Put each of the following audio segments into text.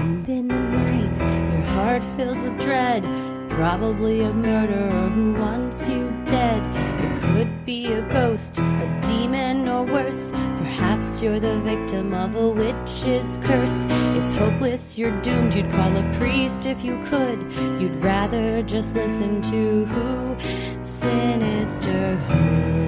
in the night, your heart fills with dread. Probably a murderer who wants you dead. It could be a ghost, a demon, or worse. Perhaps you're the victim of a witch's curse. It's hopeless, you're doomed. You'd call a priest if you could. You'd rather just listen to Sinisterhood.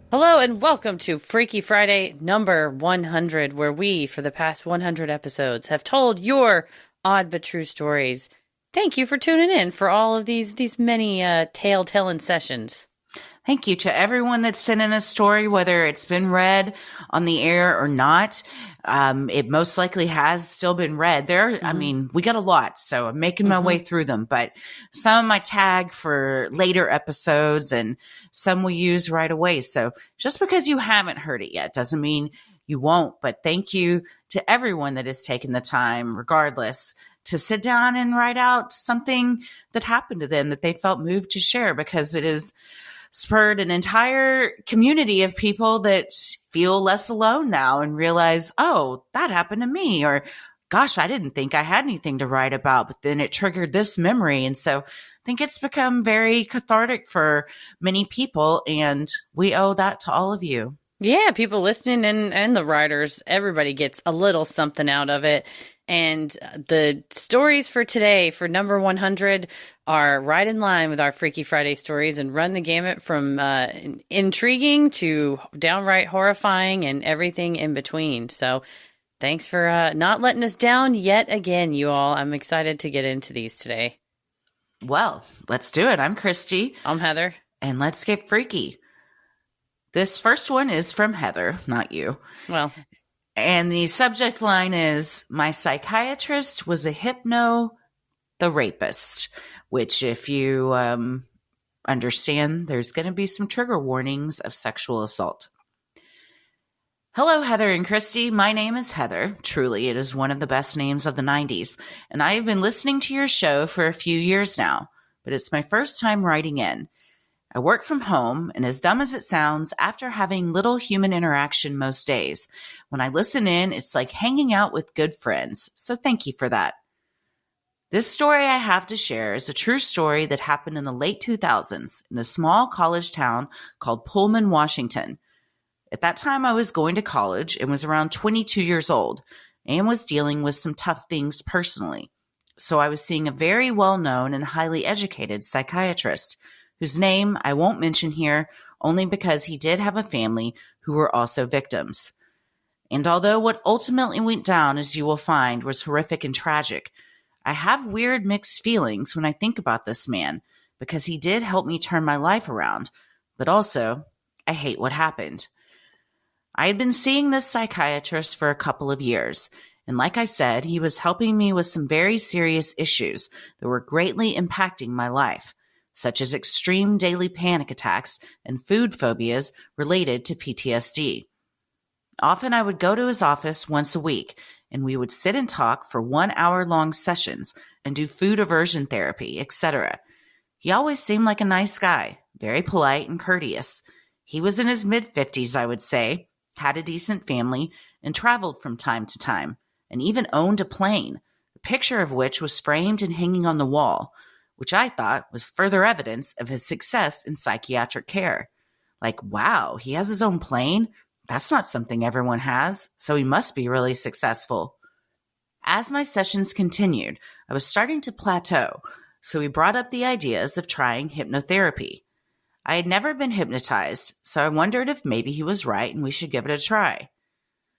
Hello and welcome to Freaky Friday number 100, where we, for the past 100 episodes, have told your odd but true stories. Thank you for tuning in for all of these many tale-telling sessions. Thank you to everyone that's sent in a story, whether it's been read on the air or not. It most likely has still been read. I mean, we got a lot, so I'm making my way through them. But some I tag for later episodes, and some we use right away. So just because you haven't heard it yet doesn't mean you won't. But thank you to everyone that has taken the time, regardless, to sit down and write out something that happened to them that they felt moved to share, because it is spurred an entire community of people that feel less alone now and realize, oh, that happened to me, or gosh, I didn't think I had anything to write about, but then it triggered this memory. And so I think it's become very cathartic for many people, and we owe that to all of you. Yeah, people listening and the writers, everybody gets a little something out of it. And the stories for today, for number 100, are right in line with our Freaky Friday stories and run the gamut from intriguing to downright horrifying and everything in between. So thanks for not letting us down yet again, you all. I'm excited to get into these today. Well, let's do it. I'm Christy. I'm Heather. And let's get freaky. This first one is from Heather, not you. Well, and the subject line is, my psychiatrist was a hypno-the-RAPIST, which if you understand, there's going to be some trigger warnings of sexual assault. Hello, Heather and Christy. My name is Heather. Truly, it is one of the best names of the 90s. And I have been listening to your show for a few years now, but it's my first time writing in. I work from home, and as dumb as it sounds, after having little human interaction most days, when I listen in, it's like hanging out with good friends. So thank you for that. This story I have to share is a true story that happened in the late 2000s in a small college town called Pullman, Washington. At that time, I was going to college and was around 22 years old and was dealing with some tough things personally. So I was seeing a very well-known and highly educated psychiatrist, whose name I won't mention here only because he did have a family who were also victims. And although what ultimately went down, as you will find, was horrific and tragic, I have weird mixed feelings when I think about this man, because he did help me turn my life around, but also I hate what happened. I had been seeing this psychiatrist for a couple of years, and like I said, he was helping me with some very serious issues that were greatly impacting my life, such as extreme daily panic attacks and food phobias related to PTSD. Often I would go to his office once a week, and we would sit and talk for 1 hour-long sessions and do food aversion therapy, etc. He always seemed like a nice guy, very polite and courteous. He was in his mid-50s, I would say, had a decent family, and traveled from time to time, and even owned a plane, a picture of which was framed and hanging on the wall, which I thought was further evidence of his success in psychiatric care. Like, wow, he has his own plane? That's not something everyone has, so he must be really successful. As my sessions continued, I was starting to plateau, so we brought up the ideas of trying hypnotherapy. I had never been hypnotized, so I wondered if maybe he was right and we should give it a try.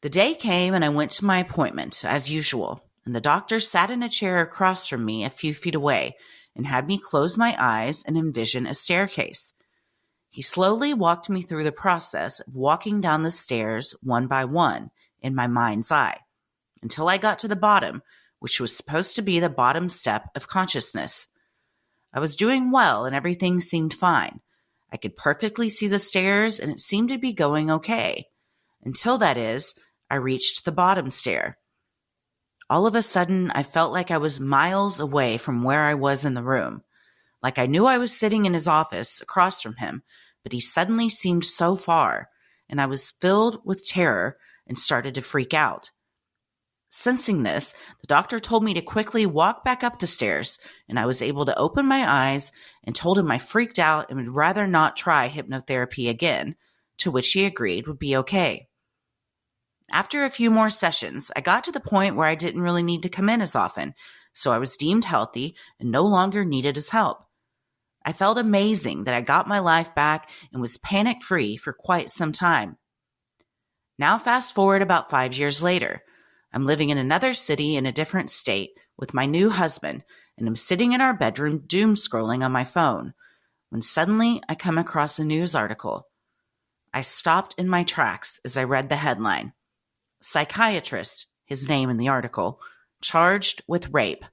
The day came and I went to my appointment, as usual, and the doctor sat in a chair across from me a few feet away and had me close my eyes and envision a staircase. He slowly walked me through the process of walking down the stairs one by one in my mind's eye, until I got to the bottom, which was supposed to be the bottom step of consciousness. I was doing well and everything seemed fine. I could perfectly see the stairs and it seemed to be going okay. Until, that is, I reached the bottom stair. All of a sudden, I felt like I was miles away from where I was in the room. Like I knew I was sitting in his office across from him, but he suddenly seemed so far, and I was filled with terror and started to freak out. Sensing this, the doctor told me to quickly walk back up the stairs, and I was able to open my eyes and told him I freaked out and would rather not try hypnotherapy again, to which he agreed would be okay. After a few more sessions, I got to the point where I didn't really need to come in as often, so I was deemed healthy and no longer needed his help. I felt amazing that I got my life back and was panic-free for quite some time. Now fast forward about 5 years later. I'm living in another city in a different state with my new husband, and I'm sitting in our bedroom doom scrolling on my phone when suddenly I come across a news article. I stopped in my tracks as I read the headline. Psychiatrist, his name in the article, charged with rape.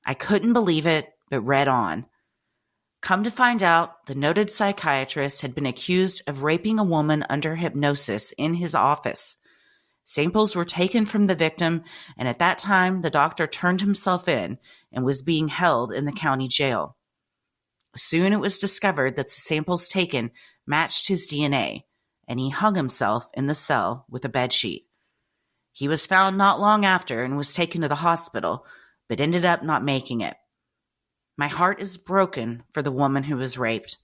I couldn't believe it, but read on. Come to find out, the noted psychiatrist had been accused of raping a woman under hypnosis in his office. Samples were taken from the victim, and at that time, the doctor turned himself in and was being held in the county jail. Soon it was discovered that the samples taken matched his DNA, and he hung himself in the cell with a bedsheet. He was found not long after and was taken to the hospital, but ended up not making it. My heart is broken for the woman who was raped,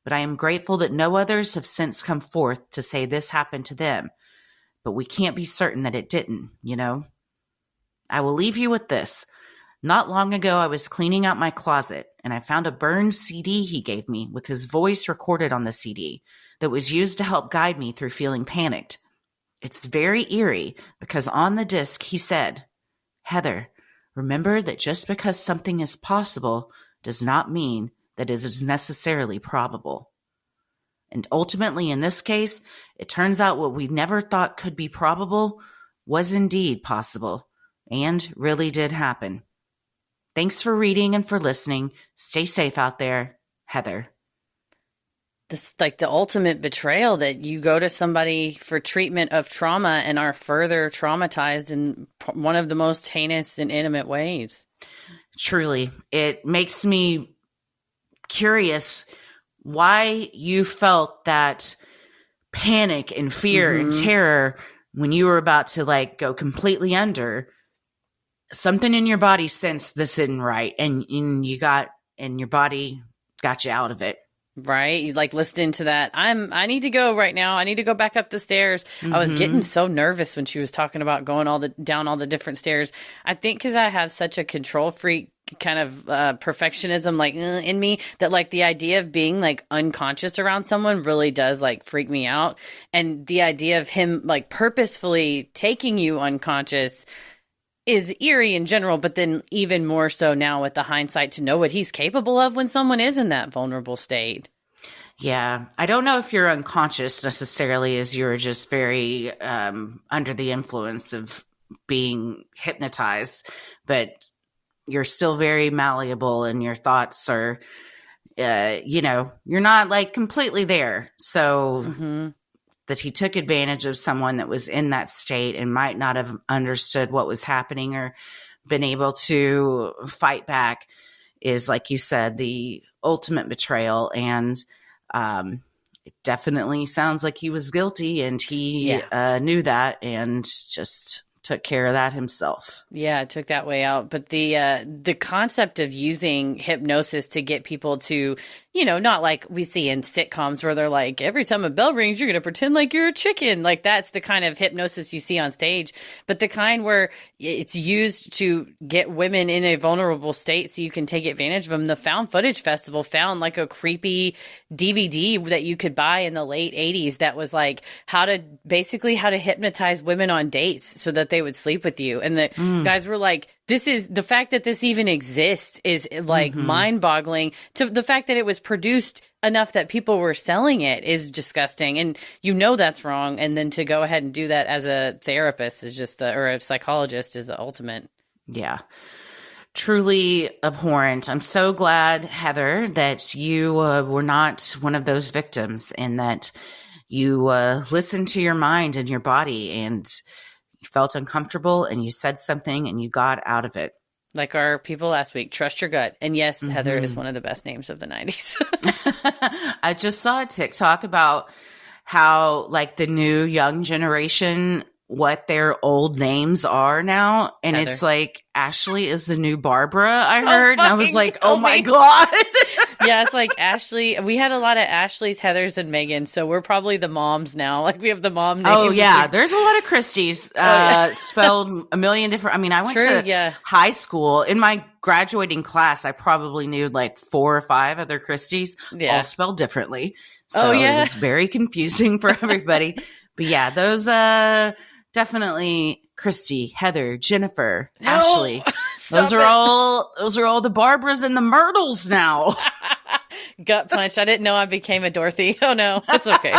but I am grateful that no others have since come forth to say this happened to them. But we can't be certain that it didn't, you know? I will leave you with this. Not long ago, I was cleaning out my closet, and I found a burned CD he gave me with his voice recorded on the CD that was used to help guide me through feeling panicked. It's very eerie because on the disc he said, "Heather, remember that just because something is possible does not mean that it is necessarily probable." And ultimately, in this case, it turns out what we never thought could be probable was indeed possible and really did happen. Thanks for reading and for listening. Stay safe out there. Heather. This like the ultimate betrayal that you go to somebody for treatment of trauma and are further traumatized in one of the most heinous and intimate ways. Truly, it makes me curious why you felt that panic and fear and terror when you were about to like go completely under. Something in your body sensed this isn't right, and your body got you out of it. Right? You like listening to that. I need to go right now. I need to go back up the stairs. I was getting so nervous when she was talking about going down all the different stairs. I think because I have such a control freak kind of perfectionism like in me that like the idea of being like unconscious around someone really does like freak me out. And the idea of him like purposefully taking you unconscious is eerie in general, but then even more so now with the hindsight to know what he's capable of when someone is in that vulnerable state. Yeah. I don't know if you're unconscious necessarily as you're just very under the influence of being hypnotized, but you're still very malleable and your thoughts are, you're not like completely there. So that he took advantage of someone that was in that state and might not have understood what was happening or been able to fight back is, like you said, the ultimate betrayal. And it definitely sounds like he was guilty and he knew that and just took care of that himself. Yeah, took that way out. But the concept of using hypnosis to get people to, not like we see in sitcoms where they're like, every time a bell rings, you're going to pretend like you're a chicken. Like that's the kind of hypnosis you see on stage. But the kind where it's used to get women in a vulnerable state so you can take advantage of them. The Found Footage Festival found like a creepy DVD that you could buy in the late 80s that was like how to hypnotize women on dates so that they would sleep with you. And the guys were like, the fact that this even exists is like mind boggling. To the fact that it was produced enough that people were selling it is disgusting. And that's wrong. And then to go ahead and do that as a therapist is or a psychologist is the ultimate. Yeah. Truly abhorrent. I'm so glad, Heather, that you were not one of those victims and that you listened to your mind and your body and you felt uncomfortable and you said something and you got out of it. Like our people last week, trust your gut. And yes, Heather is Mm-hmm. one of the best names of the 90s. I just saw a TikTok about how like the new young generation, what their old names are now. And Heather. it's like Ashley is the new Barbara, I heard. And I was fucking like, kill oh my me. God. Yeah, it's like Ashley. We had a lot of Ashleys, Heathers, and Megans, so we're probably the moms now. Like we have the mom names. Oh yeah, there's a lot of Christies spelled a million different. I mean, I went to high school. In my graduating class, I probably knew like 4 or 5 other Christies, all spelled differently. So it was very confusing for everybody. But yeah, those definitely Christy, Heather, Jennifer, Ashley. Those are all the Barbaras and the Myrtles now. Gut punch. I didn't know I became a Dorothy. Oh no, it's okay.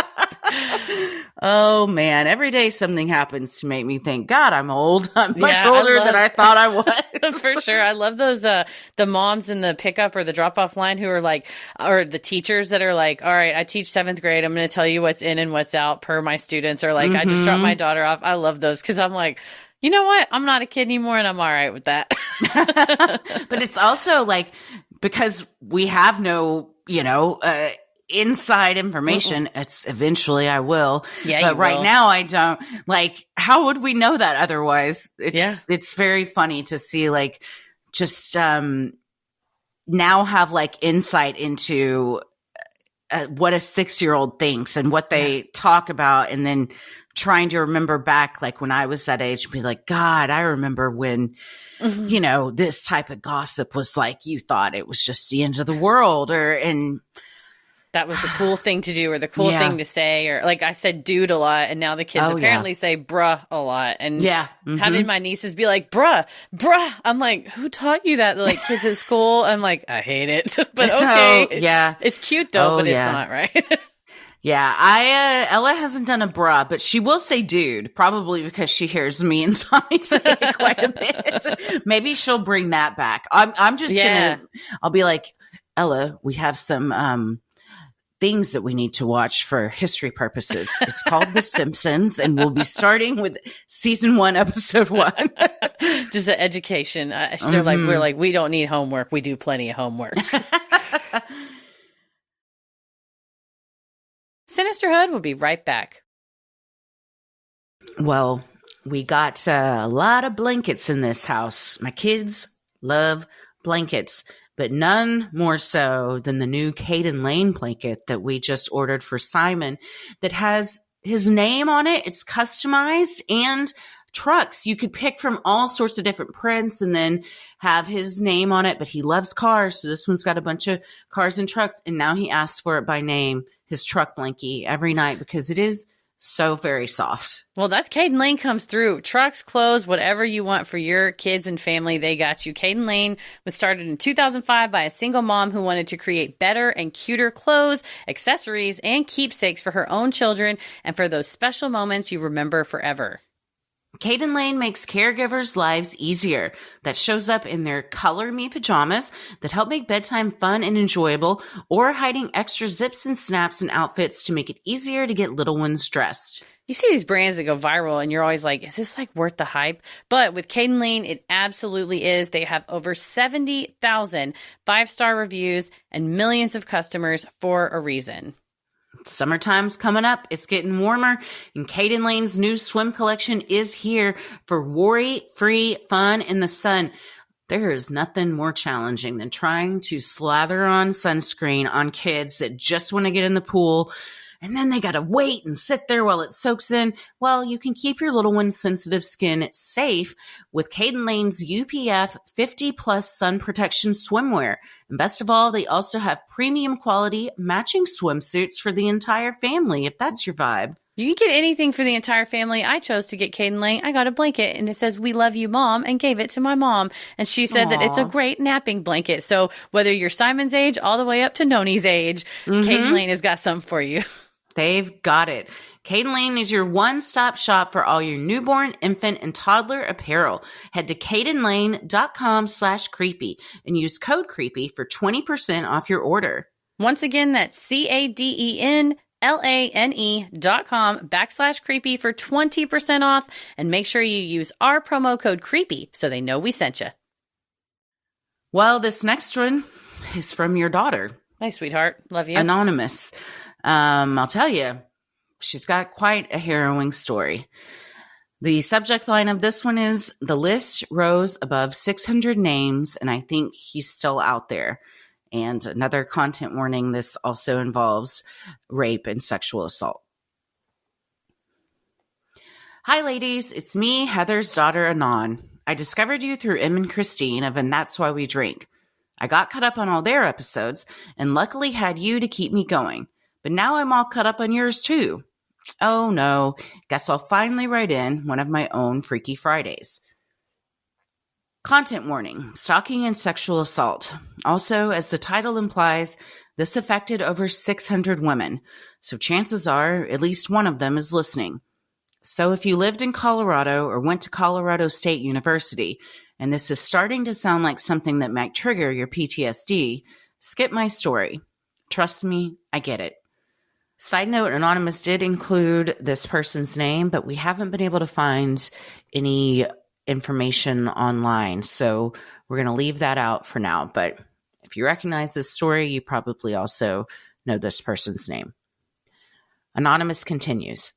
Oh man, every day something happens to make me think, God, I'm old. I'm much older than I thought I was. For sure. I love those, the moms in the pickup or the drop off line who are like, or the teachers that are like, all right, I teach 7th grade. I'm going to tell you what's in and what's out per my students. Or like, I just dropped my daughter off. I love those because I'm like, you know what? I'm not a kid anymore and I'm all right with that. But it's also like, because we have no, inside information. It's eventually I will. Yeah, but right now I don't. Like, how would we know that otherwise? It's very funny to see like just now have like insight into what a 6-year-old thinks and what they talk about, and then trying to remember back like when I was that age, be like, God, I remember when this type of gossip was like, you thought it was just the end of the world, and that was the cool thing to do or the cool thing to say. Or like I said dude a lot, and now the kids apparently say bruh a lot. And having my nieces be like, bruh. I'm like, who taught you that? They're like, kids at school. I'm like, I hate it. But okay. It's cute though, but it's not right. Yeah, Ella hasn't done a bruh, but she will say dude, probably because she hears me and Tommy say it quite a bit. Maybe she'll bring that back. I'm just I'll be like, Ella, we have some things that we need to watch for history purposes. It's called The Simpsons, and we'll be starting with season 1, episode 1. Just an education. They're like, we're like, we don't need homework. We do plenty of homework. Sinisterhood will be right back. Well, we got a lot of blankets in this house. My kids love blankets, but none more so than the new Caden Lane blanket that we just ordered for Simon that has his name on it. It's customized, and trucks. You could pick from all sorts of different prints and then have his name on it, but he loves cars. So this one's got a bunch of cars and trucks, and now he asks for it by name, his truck blankie, every night because it is so very soft. Well, that's Caden Lane comes through. Trucks, clothes, whatever you want for your kids and family, they got you. Caden Lane was started in 2005 by a single mom who wanted to create better and cuter clothes, accessories, and keepsakes for her own children and for those special moments you remember forever. Caden Lane makes caregivers' lives easier. That shows up in their Color Me pajamas that help make bedtime fun and enjoyable, or hiding extra zips and snaps in outfits to make it easier to get little ones dressed. You see these brands that go viral and you're always like, is this like worth the hype? But with Caden Lane, it absolutely is. They have over 70,000 5-star reviews and millions of customers for a reason. Summertime's coming up. It's getting warmer, and Caden Lane's new swim collection is here for worry-free fun in the sun. There is nothing more challenging than trying to slather on sunscreen on kids that just want to get in the pool, and then they got to wait and sit there while it soaks in. Well, you can keep your little one's sensitive skin safe with Caden Lane's UPF 50+ sun protection swimwear. And best of all, they also have premium quality matching swimsuits for the entire family, if that's your vibe. You can get anything for the entire family. I chose to get Caden Lane. I got a blanket, and it says, "We love you, Mom," and gave it to my mom. And she said that it's a great napping blanket. So whether you're Simon's age all the way up to Noni's age, Caden Lane has got something for you. They've got it. Caden Lane is your one-stop shop for all your newborn, infant, and toddler apparel. Head to cadenlane.com/creepy and use code creepy for 20% off your order. Once again, that's CADENLANE.com/creepy for 20% off. And make sure you use our promo code creepy so they know we sent you. Well, this next one is from your daughter. Hi, sweetheart. Love you. Anonymous. I'll tell you, she's got quite a harrowing story. The subject line of this one is, the list rose above 600 names, and I think he's still out there. And another content warning, this also involves rape and sexual assault. Hi, ladies. It's me, Heather's daughter, Anon. I discovered you through Em and Christine of And That's Why We Drink. I got caught up on all their episodes and luckily had you to keep me going. But now I'm all caught up on yours too. Oh no, guess I'll finally write in one of my own Freaky Fridays. Content warning, stalking and sexual assault. Also, as the title implies, this affected over 600 women, so chances are at least one of them is listening. So if you lived in Colorado or went to Colorado State University, and this is starting to sound like something that might trigger your PTSD, skip my story. Trust me, I get it. Side note, Anonymous did include this person's name, but we haven't been able to find any information online, so we're going to leave that out for now. But if you recognize this story, you probably also know this person's name. Anonymous continues.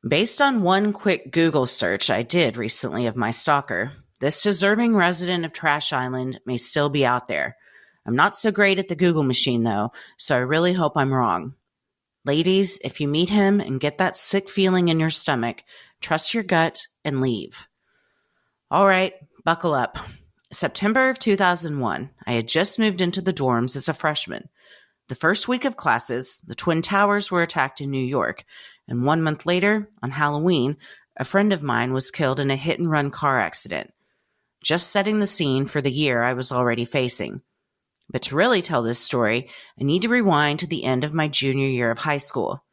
Based on one quick Google search I did recently of my stalker, this deserving resident of Trash Island may still be out there. I'm not so great at the Google machine, though, so I really hope I'm wrong. Ladies, if you meet him and get that sick feeling in your stomach, trust your gut and leave. All right, buckle up. September of 2001, I had just moved into the dorms as a freshman. The first week of classes, the Twin Towers were attacked in New York, and 1 month later, on Halloween, a friend of mine was killed in a hit-and-run car accident. Just setting the scene for the year I was already facing. But to really tell this story, I need to rewind to the end of my junior year of high school.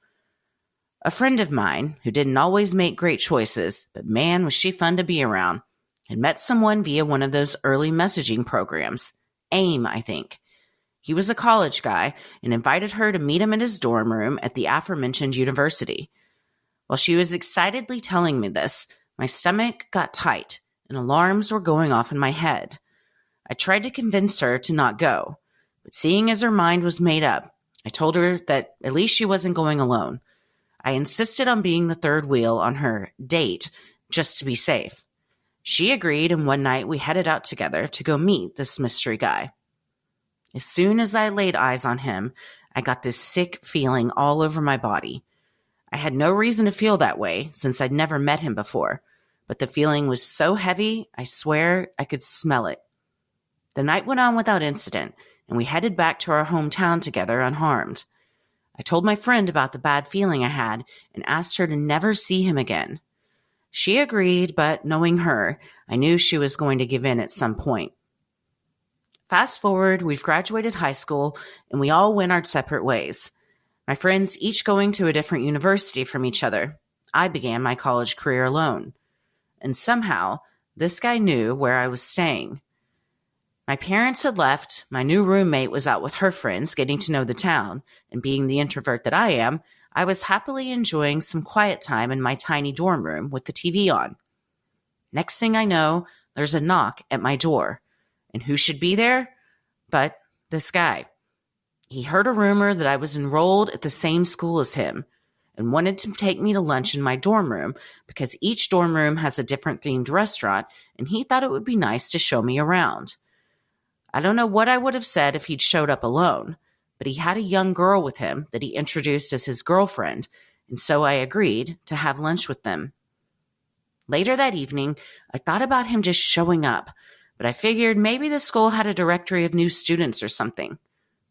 A friend of mine, who didn't always make great choices, but man was she fun to be around, had met someone via one of those early messaging programs. AIM, I think. He was a college guy and invited her to meet him in his dorm room at the aforementioned university. While she was excitedly telling me this, my stomach got tight and alarms were going off in my head. I tried to convince her to not go, but seeing as her mind was made up, I told her that at least she wasn't going alone. I insisted on being the third wheel on her date just to be safe. She agreed, and one night we headed out together to go meet this mystery guy. As soon as I laid eyes on him, I got this sick feeling all over my body. I had no reason to feel that way since I'd never met him before, but the feeling was so heavy, I swear I could smell it. The night went on without incident, and we headed back to our hometown together unharmed. I told my friend about the bad feeling I had and asked her to never see him again. She agreed, but knowing her, I knew she was going to give in at some point. Fast forward, we've graduated high school, and we all went our separate ways. My friends each going to a different university from each other. I began my college career alone. And somehow, this guy knew where I was staying. My parents had left, my new roommate was out with her friends getting to know the town, and being the introvert that I am, I was happily enjoying some quiet time in my tiny dorm room with the TV on. Next thing I know, there's a knock at my door. And who should be there? But this guy. He heard a rumor that I was enrolled at the same school as him and wanted to take me to lunch in my dorm room because each dorm room has a different themed restaurant, and he thought it would be nice to show me around. I don't know what I would have said if he'd showed up alone, but he had a young girl with him that he introduced as his girlfriend, and so I agreed to have lunch with them. Later that evening, I thought about him just showing up, but I figured maybe the school had a directory of new students or something.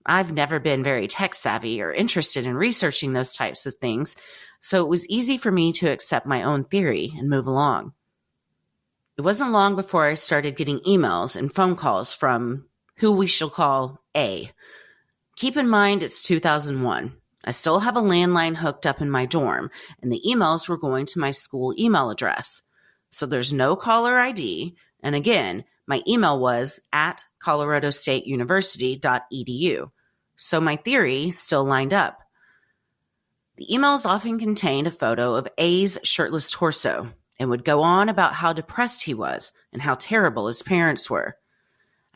I've never been very tech-savvy or interested in researching those types of things, so it was easy for me to accept my own theory and move along. It wasn't long before I started getting emails and phone calls from who we shall call A. Keep in mind it's 2001. I still have a landline hooked up in my dorm, and the emails were going to my school email address. So there's no caller ID, and again, my email was at coloradostateuniversity.edu. So my theory still lined up. The emails often contained a photo of A's shirtless torso and would go on about how depressed he was and how terrible his parents were.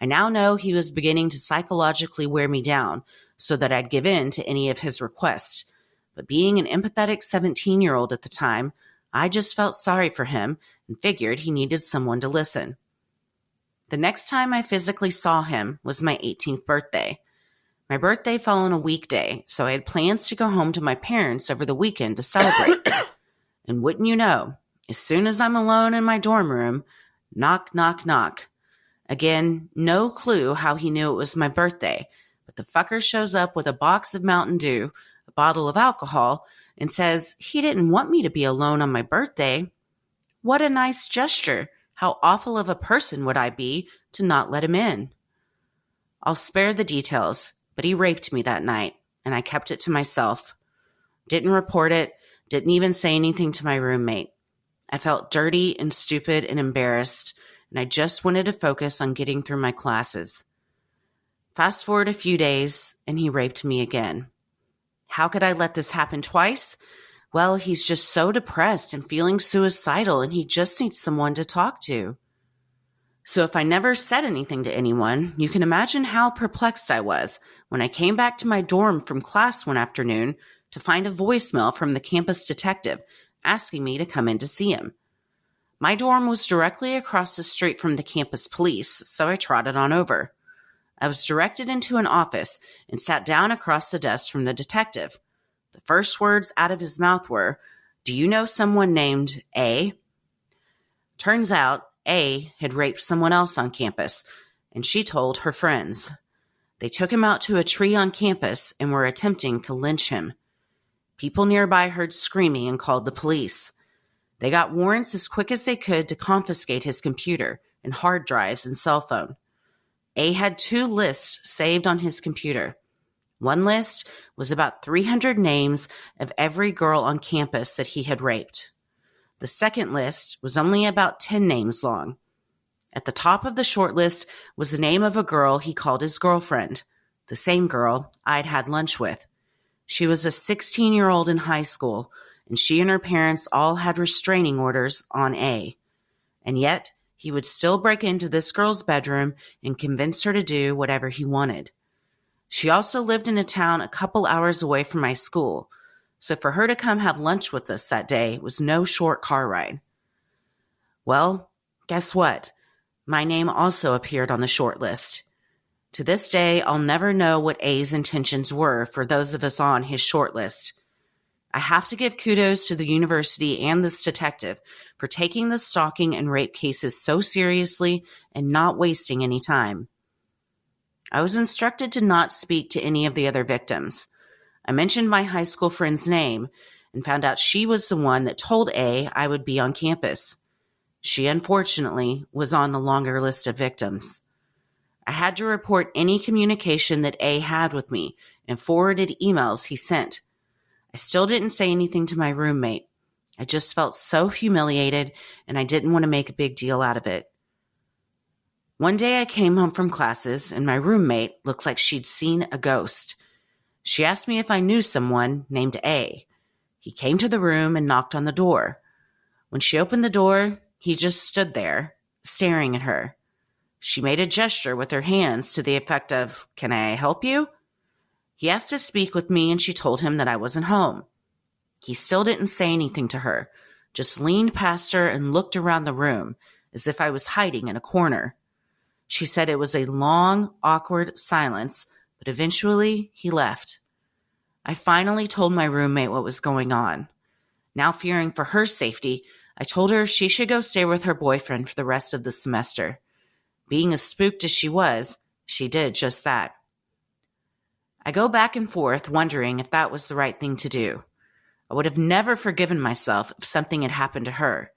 I now know he was beginning to psychologically wear me down so that I'd give in to any of his requests. But being an empathetic 17-year-old at the time, I just felt sorry for him and figured he needed someone to listen. The next time I physically saw him was my 18th birthday. My birthday fell on a weekday, so I had plans to go home to my parents over the weekend to celebrate. And wouldn't you know, as soon as I'm alone in my dorm room, knock, knock, knock. Again, no clue how he knew it was my birthday, but the fucker shows up with a box of Mountain Dew, a bottle of alcohol, and says he didn't want me to be alone on my birthday. What a nice gesture. How awful of a person would I be to not let him in? I'll spare the details, but he raped me that night, and I kept it to myself. Didn't report it, didn't even say anything to my roommate. I felt dirty and stupid and embarrassed, and I just wanted to focus on getting through my classes. Fast forward a few days, and he raped me again. How could I let this happen twice? Well, he's just so depressed and feeling suicidal, and he just needs someone to talk to. So if I never said anything to anyone, you can imagine how perplexed I was when I came back to my dorm from class one afternoon to find a voicemail from the campus detective asking me to come in to see him. My dorm was directly across the street from the campus police, so I trotted on over. I was directed into an office and sat down across the desk from the detective. The first words out of his mouth were, "Do you know someone named A?" Turns out A had raped someone else on campus, and she told her friends. They took him out to a tree on campus and were attempting to lynch him. People nearby heard screaming and called the police. They got warrants as quick as they could to confiscate his computer and hard drives and cell phone. A had 2 lists saved on his computer. One list was about 300 names of every girl on campus that he had raped. The second list was only about 10 names long. At the top of the short list was the name of a girl he called his girlfriend, the same girl I'd had lunch with. She was a 16-year-old in high school, and she and her parents all had restraining orders on A. And yet, he would still break into this girl's bedroom and convince her to do whatever he wanted. She also lived in a town a couple hours away from my school, so for her to come have lunch with us that day was no short car ride. Well, guess what? My name also appeared on the short list. To this day, I'll never know what A's intentions were for those of us on his short list. I have to give kudos to the university and this detective for taking the stalking and rape cases so seriously and not wasting any time. I was instructed to not speak to any of the other victims. I mentioned my high school friend's name and found out she was the one that told A I would be on campus. She, unfortunately, was on the longer list of victims. I had to report any communication that A had with me and forwarded emails he sent. I still didn't say anything to my roommate. I just felt so humiliated, and I didn't want to make a big deal out of it. One day I came home from classes, and my roommate looked like she'd seen a ghost. She asked me if I knew someone named A. He came to the room and knocked on the door. When she opened the door, he just stood there, staring at her. She made a gesture with her hands to the effect of, "Can I help you?" He asked to speak with me, and she told him that I wasn't home. He still didn't say anything to her, just leaned past her and looked around the room as if I was hiding in a corner. She said it was a long, awkward silence, but eventually he left. I finally told my roommate what was going on. Now fearing for her safety, I told her she should go stay with her boyfriend for the rest of the semester. Being as spooked as she was, she did just that. I go back and forth wondering if that was the right thing to do. I would have never forgiven myself if something had happened to her,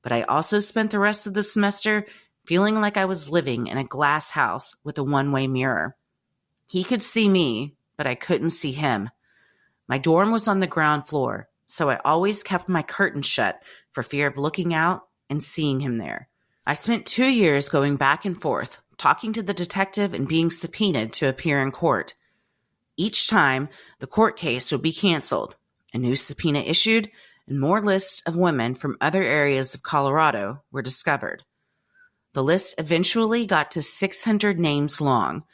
but I also spent the rest of the semester feeling like I was living in a glass house with a one-way mirror. He could see me, but I couldn't see him. My dorm was on the ground floor, so I always kept my curtains shut for fear of looking out and seeing him there. I spent 2 years going back and forth, talking to the detective and being subpoenaed to appear in court. Each time, the court case would be canceled, a new subpoena issued, and more lists of women from other areas of Colorado were discovered. The list eventually got to 600 names long,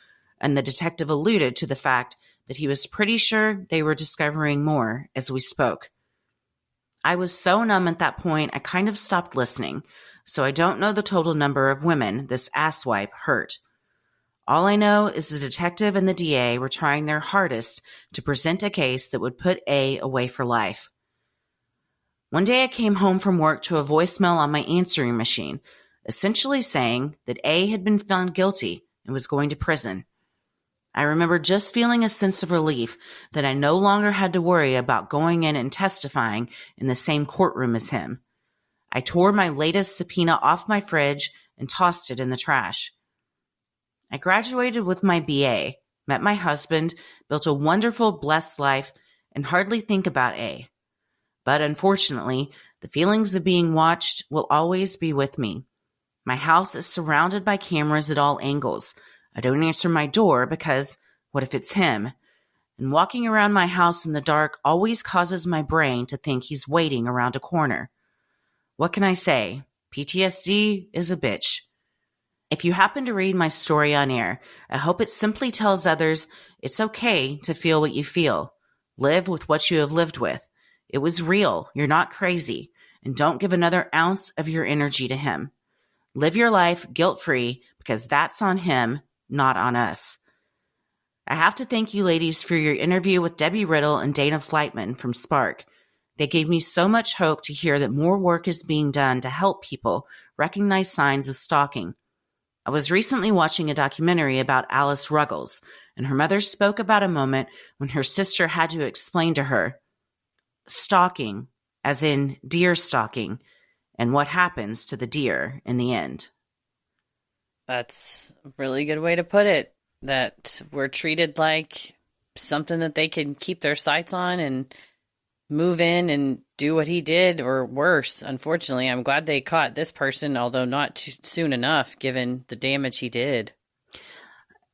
and the detective alluded to the fact that he was pretty sure they were discovering more as we spoke. I was so numb at that point, I kind of stopped listening, so I don't know the total number of women this asswipe hurt. All I know is the detective and the DA were trying their hardest to present a case that would put A away for life. One day I came home from work to a voicemail on my answering machine, essentially saying that A had been found guilty and was going to prison. I remember just feeling a sense of relief that I no longer had to worry about going in and testifying in the same courtroom as him. I tore my latest subpoena off my fridge and tossed it in the trash. I graduated with my BA, met my husband, built a wonderful, blessed life, and hardly think about A. But unfortunately, the feelings of being watched will always be with me. My house is surrounded by cameras at all angles. I don't answer my door because what if it's him? And walking around my house in the dark always causes my brain to think he's waiting around a corner. What can I say? PTSD is a bitch. If you happen to read my story on air, I hope it simply tells others it's okay to feel what you feel. Live with what you have lived with. It was real. You're not crazy. And don't give another ounce of your energy to him. Live your life guilt-free because that's on him, not on us. I have to thank you ladies for your interview with Debbie Riddle and Dana Flightman from Spark. They gave me so much hope to hear that more work is being done to help people recognize signs of stalking. I was recently watching a documentary about Alice Ruggles, and her mother spoke about a moment when her sister had to explain to her stalking, as in deer stalking, and what happens to the deer in the end. That's a really good way to put it, that we're treated like something that they can keep their sights on and move in and do what he did, or worse. Unfortunately, I'm glad they caught this person, although not too soon enough, given the damage he did.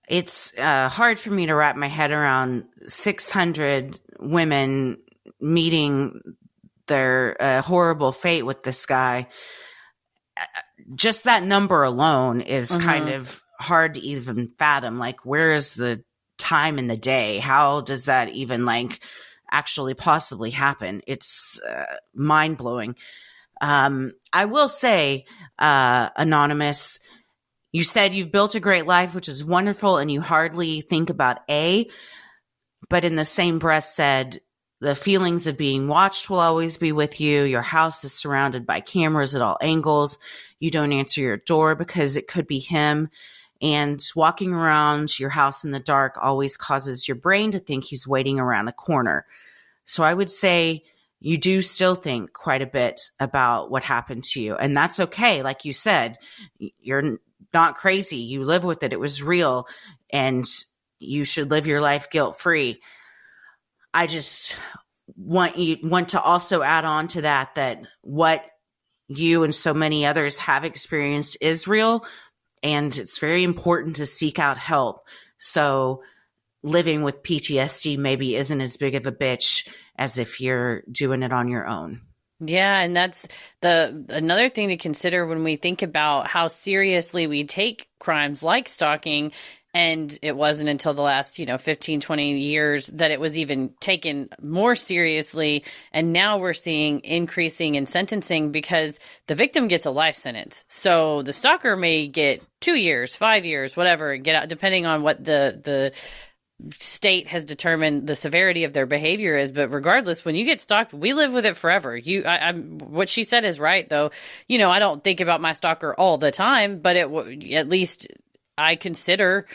It's hard for me to wrap my head around 600 women meeting their horrible fate with this guy. Just that number alone is kind of hard to even fathom. Like, where is the time in the day? How does that even actually possibly happen? It's mind-blowing. I will say, Anonymous, you said you've built a great life, which is wonderful, and you hardly think about A, but in the same breath said the feelings of being watched will always be with you. Your house is surrounded by cameras at all angles. You don't answer your door because it could be him. And walking around your house in the dark always causes your brain to think he's waiting around a corner. So I would say you do still think quite a bit about what happened to you. And that's okay. Like you said, you're not crazy. You live with it. It was real. And you should live your life guilt-free. I just want to also add on to that what you and so many others have experienced is real. And it's very important to seek out help. So living with PTSD maybe isn't as big of a bitch as if you're doing it on your own. Yeah, and that's another thing to consider when we think about how seriously we take crimes like stalking. And it wasn't until the last, 15, 20 years that it was even taken more seriously. And now we're seeing increasing in sentencing because the victim gets a life sentence. So the stalker may get 2 years, 5 years, whatever, get out, depending on what the state has determined the severity of their behavior is. But regardless, when you get stalked, we live with it forever. What she said is right, though. I don't think about my stalker all the time, but at least I consider,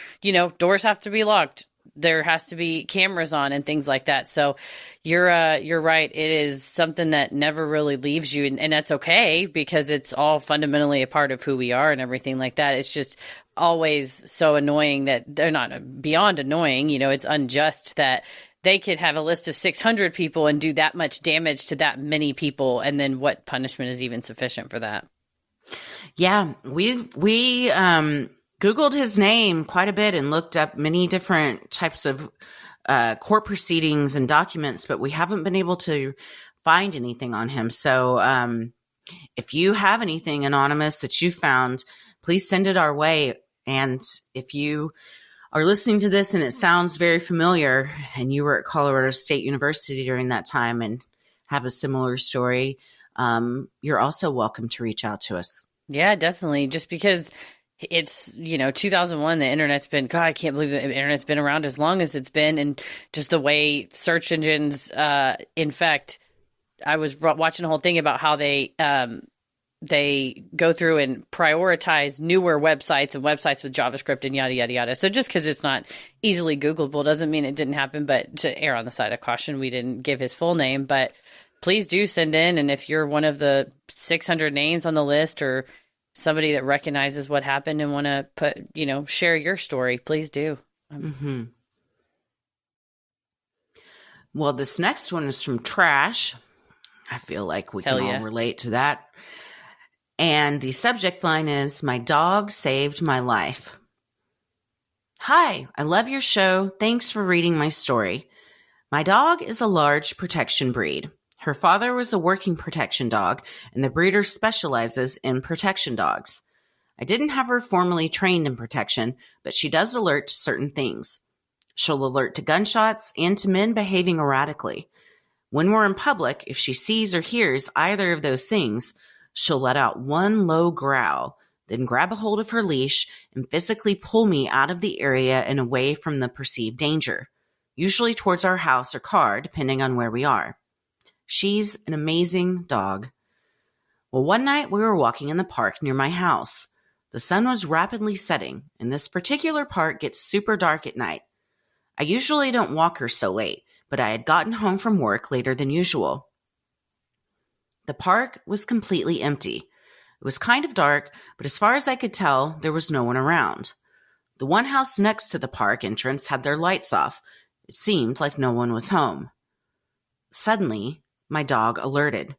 doors have to be locked. There has to be cameras on and things like that. So you're right. It is something that never really leaves you. And that's okay because it's all fundamentally a part of who we are and everything like that. It's just always so annoying that they're not beyond annoying. It's unjust that they could have a list of 600 people and do that much damage to that many people. And then what punishment is even sufficient for that? Yeah, we Googled his name quite a bit and looked up many different types of court proceedings and documents, but we haven't been able to find anything on him. So if you have anything, Anonymous, that you found, please send it our way. And if you are listening to this and it sounds very familiar and you were at Colorado State University during that time and have a similar story, you're also welcome to reach out to us. Yeah, definitely. Just because it's, 2001, the internet's been, God, I can't believe the internet's been around as long as it's been. And just the way search engines, in fact, I was watching a whole thing about how they go through and prioritize newer websites and websites with JavaScript and yada, yada, yada. So just because it's not easily Googleable doesn't mean it didn't happen. But to err on the side of caution, we didn't give his full name. But please do send in. And if you're one of the 600 names on the list or somebody that recognizes what happened and want to share your story, please do. Mm-hmm. Well, this next one is from Trash. I feel like we can all relate to that. And the subject line is, "My dog saved my life." Hi, I love your show. Thanks for reading my story. My dog is a large protection breed. Her father was a working protection dog, and the breeder specializes in protection dogs. I didn't have her formally trained in protection, but she does alert to certain things. She'll alert to gunshots and to men behaving erratically. When we're in public, if she sees or hears either of those things, she'll let out one low growl, then grab a hold of her leash and physically pull me out of the area and away from the perceived danger, usually towards our house or car, depending on where we are. She's an amazing dog. Well, one night we were walking in the park near my house. The sun was rapidly setting, and this particular park gets super dark at night. I usually don't walk her so late, but I had gotten home from work later than usual. The park was completely empty. It was kind of dark, but as far as I could tell, there was no one around. The one house next to the park entrance had their lights off. It seemed like no one was home. Suddenly, my dog alerted.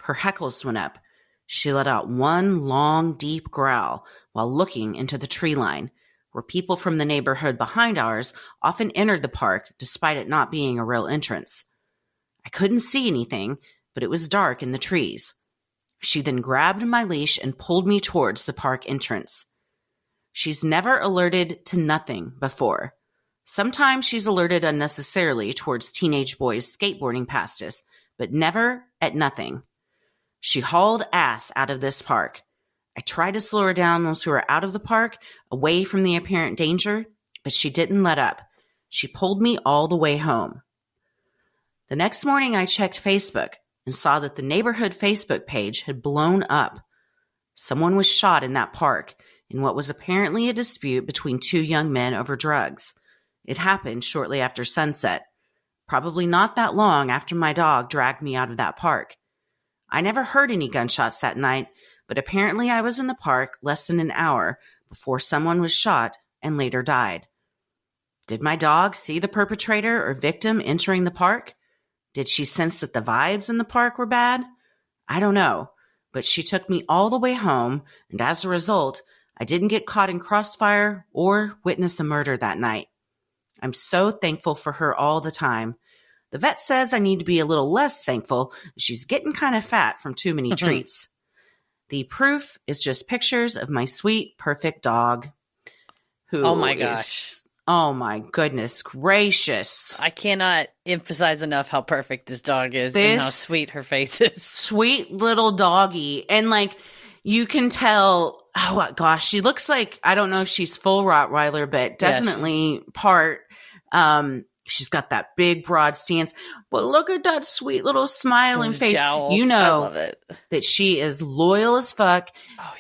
Her hackles went up. She let out one long, deep growl while looking into the tree line, where people from the neighborhood behind ours often entered the park despite it not being a real entrance. I couldn't see anything, but it was dark in the trees. She then grabbed my leash and pulled me towards the park entrance. She's never alerted to nothing before. Sometimes she's alerted unnecessarily towards teenage boys skateboarding past us, but never at nothing. She hauled ass out of this park. I tried to slow her down once we were out of the park, away from the apparent danger, but she didn't let up. She pulled me all the way home. The next morning, I checked Facebook and saw that the neighborhood Facebook page had blown up. Someone was shot in that park in what was apparently a dispute between two young men over drugs. It happened shortly after sunset, probably not that long after my dog dragged me out of that park. I never heard any gunshots that night, but apparently I was in the park less than an hour before someone was shot and later died. Did my dog see the perpetrator or victim entering the park? Did she sense that the vibes in the park were bad? I don't know, but she took me all the way home, and as a result, I didn't get caught in crossfire or witness a murder that night. I'm so thankful for her all the time. The vet says I need to be a little less thankful. She's getting kind of fat from too many treats. The proof is just pictures of my sweet, perfect dog. Oh my gosh. Oh my goodness gracious. I cannot emphasize enough how perfect this dog is and how sweet her face is. Sweet little doggy. And you can tell, oh gosh, she looks like, I don't know if she's full Rottweiler, but definitely part. She's got that big, broad stance. But look at that sweet little smiling face. Jowls. You I know love it. that she is loyal as fuck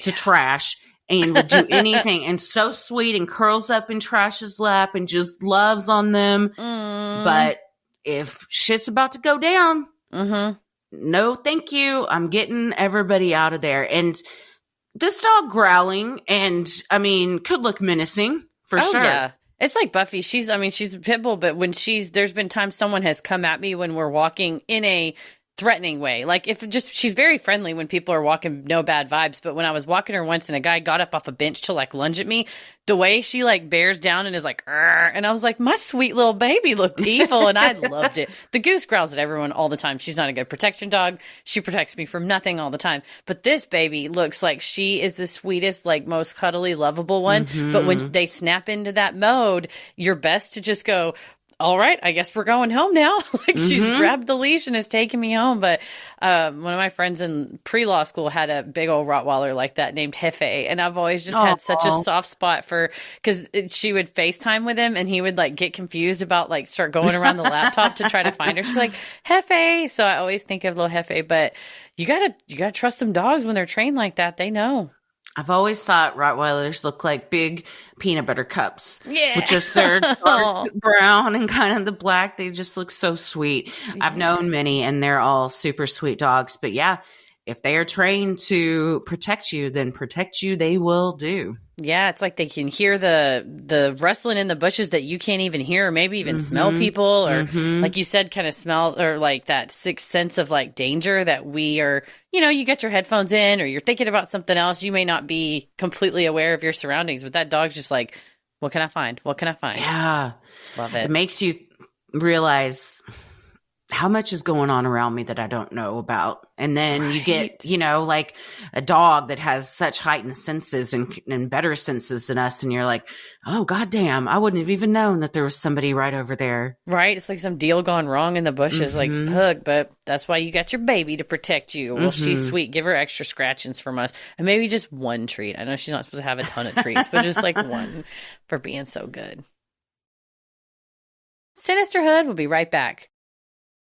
to Trash and would do anything. And so sweet and curls up in Trash's lap and just loves on them. But if shit's about to go down, no thank you. I'm getting everybody out of there. And this dog growling and, could look menacing for sure. Yeah. It's like Buffy. She's a pit bull, but when there's been times someone has come at me when we're walking in a threatening way. Like if she's very friendly when people are walking, no bad vibes. But when I was walking her once and a guy got up off a bench to like lunge at me, the way she like bears down and is like, "Arr," and I was like, my sweet little baby looked evil, and I loved it. The goose growls at everyone all the time. She's not a good protection dog. She protects me from nothing all the time. But this baby looks like she is the sweetest, like most cuddly, lovable one. But when they snap into that mode, you're best to just go, all right, I guess we're going home now. Like she's grabbed the leash and is taking me home. But one of my friends in pre-law school had a big old Rottweiler like that named Hefe. And I've always just had such a soft spot for, because she would FaceTime with him and he would like get confused about like start going around the laptop to try to find her. She'd be like, Hefe. So I always think of little Hefe. But you gotta trust them dogs when they're trained like that. They know. I've always thought Rottweilers look like big peanut butter cups. Yeah. With just their dark brown and kind of the black. They just look so sweet. I've known many and they're all super sweet dogs. But yeah, if they are trained to protect you, then protect you they will do. Yeah, it's like they can hear the rustling in the bushes that you can't even hear, or maybe even smell people, or like you said, kind of smell, or like that sixth sense of like danger that we are, you get your headphones in or you're thinking about something else. You may not be completely aware of your surroundings, but that dog's just like, what can I find? What can I find? Yeah. Love it. It makes you realize how much is going on around me that I don't know about. And then you get, like a dog that has such heightened senses and better senses than us. And you're like, oh, goddamn, I wouldn't have even known that there was somebody right over there. Right. It's like some deal gone wrong in the bushes, like, pug, but that's why you got your baby to protect you. Well, she's sweet. Give her extra scratchings from us. And maybe just one treat. I know she's not supposed to have a ton of treats, but just like one for being so good. Sinisterhood will be right back.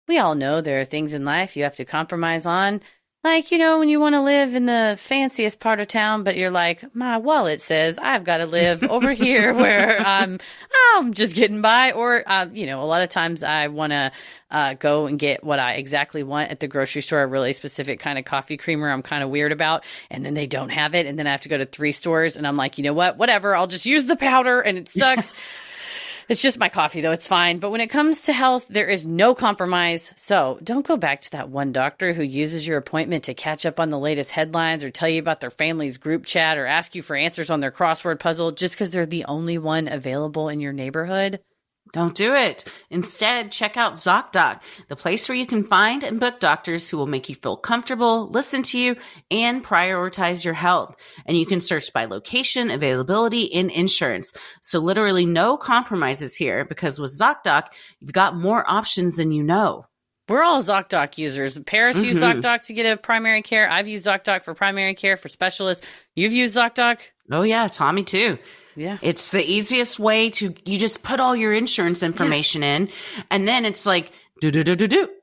We all know there are things in life you have to compromise on. Like, when you want to live in the fanciest part of town, but you're like, my wallet says I've got to live over here where I'm just getting by. Or, a lot of times I want to go and get what I exactly want at the grocery store, a really specific kind of coffee creamer I'm kind of weird about. And then they don't have it. And then I have to go to 3 stores and I'm like, you know what, whatever, I'll just use the powder and it sucks. It's just my coffee, though. It's fine. But when it comes to health, there is no compromise. So don't go back to that one doctor who uses your appointment to catch up on the latest headlines or tell you about their family's group chat or ask you for answers on their crossword puzzle just because they're the only one available in your neighborhood. Don't do it. Instead, check out ZocDoc, the place where you can find and book doctors who will make you feel comfortable, listen to you, and prioritize your health. And you can search by location, availability, and insurance. So literally no compromises here, because with ZocDoc, you've got more options than you know. We're all ZocDoc users. Paris used ZocDoc to get a primary care. I've used ZocDoc for primary care, for specialists. You've used ZocDoc? Oh, yeah. Tommy, too. Yeah. It's the easiest way you just put all your insurance information in, and then it's like, do.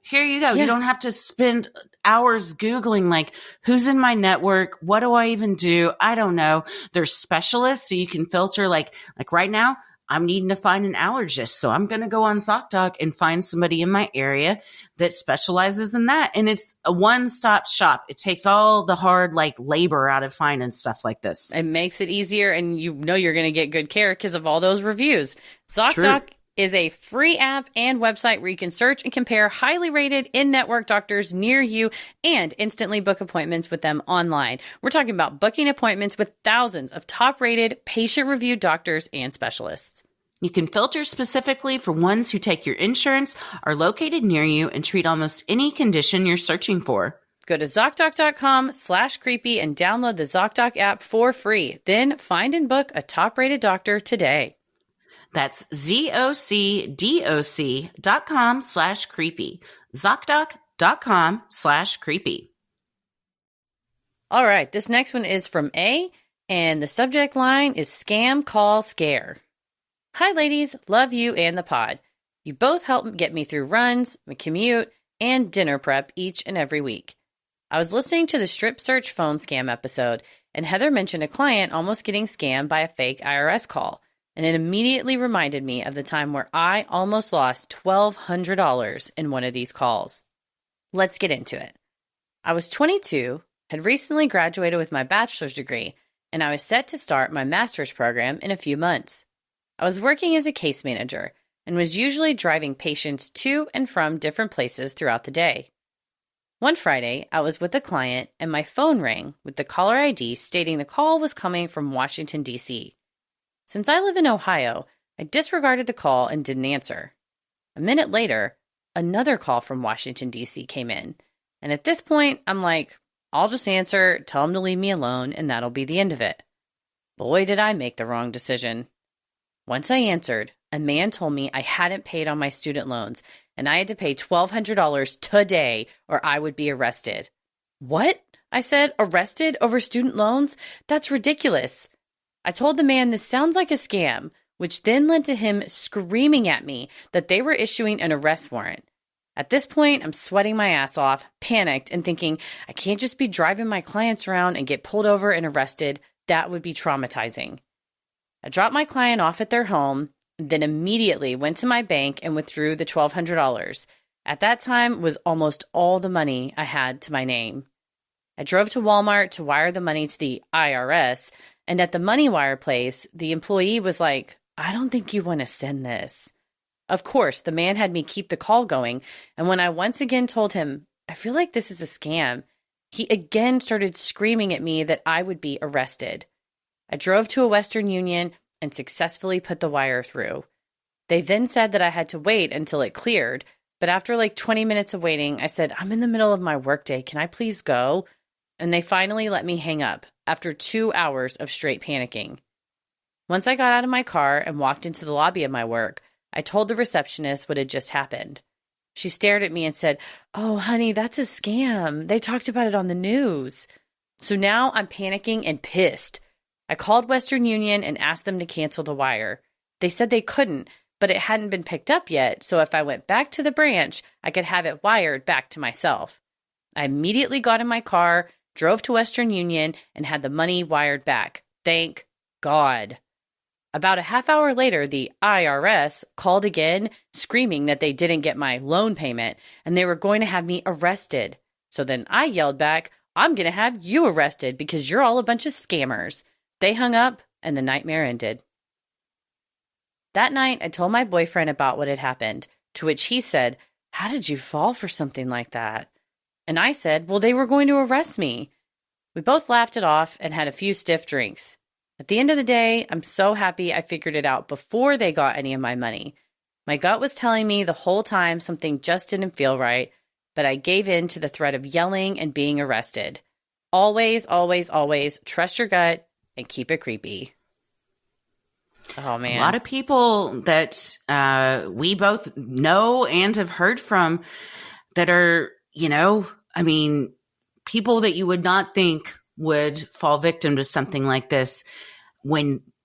Here you go. Yeah. You don't have to spend hours Googling, like, who's in my network? What do I even do? I don't know. There's specialists, so you can filter, like right now, I'm needing to find an allergist. So I'm going to go on ZocDoc and find somebody in my area that specializes in that. And it's a one-stop shop. It takes all the hard labor out of finding stuff like this. It makes it easier, and you're going to get good care because of all those reviews. ZocDoc is a free app and website where you can search and compare highly rated in-network doctors near you and instantly book appointments with them online. We're talking about booking appointments with thousands of top-rated, patient-reviewed doctors and specialists. You can filter specifically for ones who take your insurance, are located near you, and treat almost any condition you're searching for. Go to ZocDoc.com/creepy and download the ZocDoc app for free. Then find and book a top-rated doctor today. That's ZocDoc.com/creepy. ZocDoc.com/creepy. All right. This next one is from A, and the subject line is Scam Call Scare. Hi, ladies. Love you and the pod. You both help get me through runs, my commute, and dinner prep each and every week. I was listening to the Strip Search phone scam episode, and Heather mentioned a client almost getting scammed by a fake IRS call. And it immediately reminded me of the time where I almost lost $1,200 in one of these calls. Let's get into it. I was 22, had recently graduated with my bachelor's degree, and I was set to start my master's program in a few months. I was working as a case manager and was usually driving patients to and from different places throughout the day. One Friday, I was with a client and my phone rang with the caller ID stating the call was coming from Washington, D.C. Since I live in Ohio, I disregarded the call and didn't answer. A minute later, another call from Washington, D.C. came in. And at this point, I'm like, I'll just answer, tell him to leave me alone, and that'll be the end of it. Boy, did I make the wrong decision. Once I answered, a man told me I hadn't paid on my student loans, and I had to pay $1,200 today or I would be arrested. What? I said, arrested over student loans? That's ridiculous. I told the man this sounds like a scam, which then led to him screaming at me that they were issuing an arrest warrant. At this point, I'm sweating my ass off, panicked, and thinking, I can't just be driving my clients around and get pulled over and arrested. That would be traumatizing. I dropped my client off at their home, then immediately went to my bank and withdrew the $1,200. At that time was almost all the money I had to my name. I drove to Walmart to wire the money to the IRS, and at the money wire place, the employee was like, I don't think you want to send this. Of course, the man had me keep the call going, and when I once again told him, I feel like this is a scam, he again started screaming at me that I would be arrested. I drove to a Western Union and successfully put the wire through. They then said that I had to wait until it cleared, but after like 20 minutes of waiting, I said, I'm in the middle of my workday. Can I please go? And they finally let me hang up after 2 hours of straight panicking. Once I got out of my car and walked into the lobby of my work, I told the receptionist what had just happened. She stared at me and said, Oh, honey, that's a scam. They talked about it on the news. So now I'm panicking and pissed. I called Western Union and asked them to cancel the wire. They said they couldn't, but it hadn't been picked up yet, so if I went back to the branch, I could have it wired back to myself. I immediately got in my car, drove to Western Union, and had the money wired back. Thank God. About a half hour later, the IRS called again, screaming that they didn't get my loan payment, and they were going to have me arrested. So then I yelled back, I'm going to have you arrested because you're all a bunch of scammers. They hung up, and the nightmare ended. That night, I told my boyfriend about what had happened, to which he said, How did you fall for something like that? And I said, Well, they were going to arrest me. We both laughed it off and had a few stiff drinks. At the end of the day, I'm so happy I figured it out before they got any of my money. My gut was telling me the whole time something just didn't feel right, but I gave in to the threat of yelling and being arrested. Always, always, always trust your gut and keep it creepy. Oh, man. A lot of people that we both know and have heard from that are, people that you would not think would fall victim to something like this.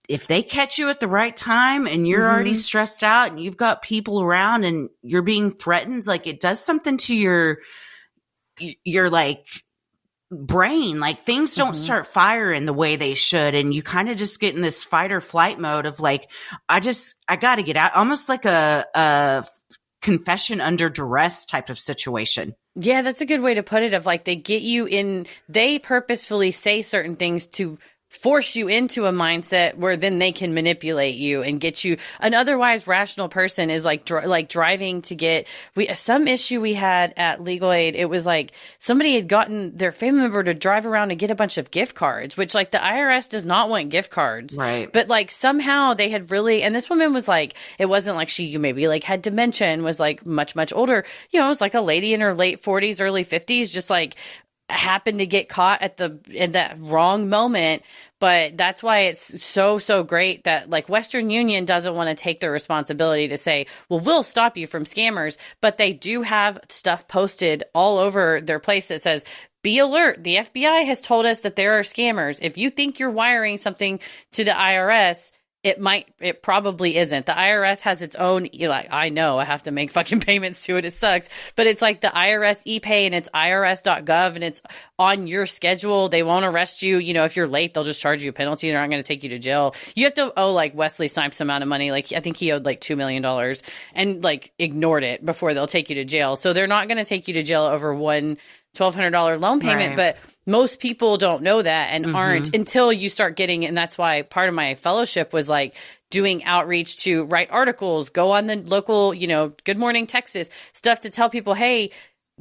If they catch you at the right time and you're already stressed out and you've got people around and you're being threatened, like it does something to your like brain, like things don't start firing the way they should. And you kind of just get in this fight or flight mode of like, I got to get out, almost like a confession under duress type of situation. Yeah, that's a good way to put it, of like they purposefully say certain things to force you into a mindset where then they can manipulate you and get you. An otherwise rational person is like driving to get some issue we had at Legal Aid. It was like somebody had gotten their family member to drive around and get a bunch of gift cards, which like the IRS does not want gift cards. Right. But like somehow they had really, and this woman was like, it wasn't like she maybe like had dementia and was like much, much older. It was like a lady in her late 40s, early 50s, just like happened to get caught in that wrong moment. But that's why it's so great that like Western Union doesn't want to take the responsibility to say, well, we'll stop you from scammers. But they do have stuff posted all over their place that says, be alert. The FBI has told us that there are scammers. If you think you're wiring something to the IRS, it probably isn't. The IRS has its own, I know I have to make fucking payments to it. It sucks. But it's like the IRS ePay and it's irs.gov and it's on your schedule. They won't arrest you. If you're late, they'll just charge you a penalty. They're not going to take you to jail. You have to owe like Wesley Snipes amount of money. Like I think he owed like $2 million and like ignored it before they'll take you to jail. So they're not going to take you to jail over one $1,200 loan payment. Right. But most people don't know that and aren't until you start getting, and that's why part of my fellowship was like doing outreach to write articles, go on the local, Good Morning Texas stuff to tell people, hey,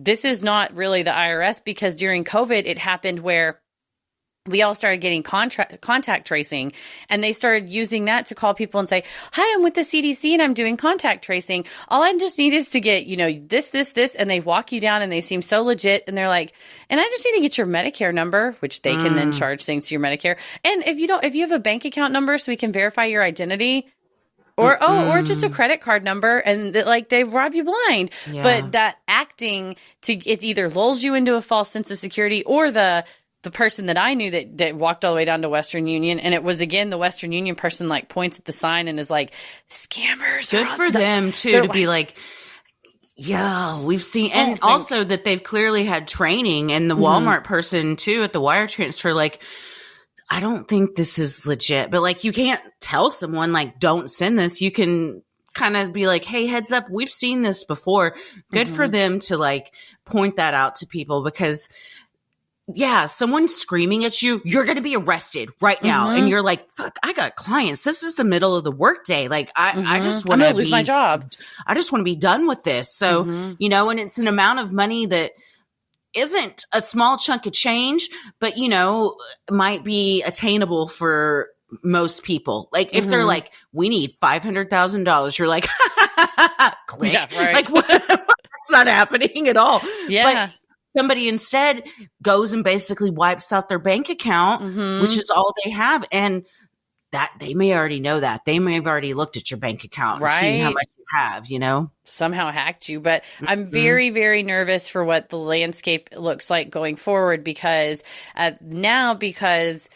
this is not really the IRS, because during COVID, it happened where we all started getting contact tracing, and they started using that to call people and say, hi, I'm with the CDC and I'm doing contact tracing. All I just need is to get, this. And they walk you down and they seem so legit. And they're like, and I just need to get your Medicare number, which they can then charge things to your Medicare. And if you have a bank account number so we can verify your identity, or just a credit card number, and they rob you blind. Yeah. But that acting it either lulls you into a false sense of security, or the person that I knew that walked all the way down to Western Union, and it was, again, the Western Union person points at the sign and is like, scammers. Good for them too, to be like, yeah, we've seen, and also that they've clearly had training, and the Walmart person too at the wire transfer, I don't think this is legit, but you can't tell someone don't send this. You can kind of be like, hey, heads up, we've seen this before. Good for them to point that out to people, because yeah, someone's screaming at you, you're going to be arrested right now. And you're like, fuck, I got clients. This is the middle of the workday. I just want to lose my job. I just want to be done with this. So, and it's an amount of money that isn't a small chunk of change, but, might be attainable for most people. If they're like, we need $500,000, you're like, click. Yeah, right. That's not happening at all. Yeah. But somebody instead goes and basically wipes out their bank account, which is all they have. And that they may already know that. They may have already looked at your bank account and seen how much you have, Somehow hacked you. But I'm very, very nervous for what the landscape looks like going forward, because because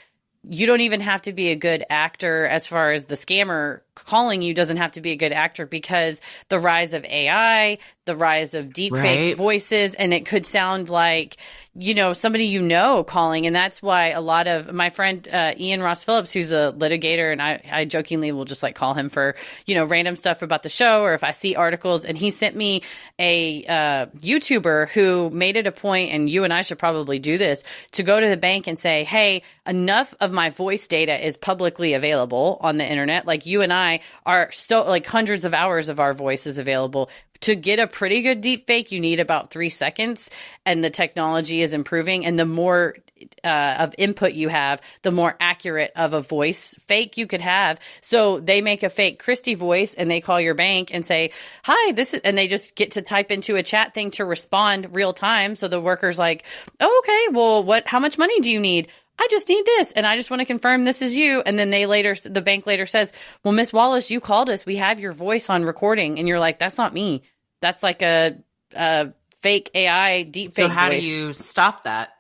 you don't even have to be a good actor, as far as the scammer calling you doesn't have to be a good actor, because the rise of AI, the rise of deepfake voices, and it could sound like, somebody calling. And that's why a lot of my friend Ian Ross Phillips, who's a litigator, and I jokingly will just call him for, random stuff about the show, or if I see articles, and he sent me a YouTuber who made it a point, and you and I should probably do this, to go to the bank and say, hey, enough of my voice data is publicly available on the internet. You and I are so hundreds of hours of our voice is available. To get a pretty good deep fake, you need about 3 seconds, and the technology is improving. And the more of input you have, the more accurate of a voice fake you could have. So they make a fake Christy voice, and they call your bank and say, hi, this is, and they just get to type into a chat thing to respond real time. So the worker's like, oh, okay, well, how much money do you need? I just need this, and I just want to confirm this is you. And then the bank later says, well, Miss Wallace, you called us. We have your voice on recording. And you're like, that's not me. That's a fake AI deep fake voice. So how do you stop that?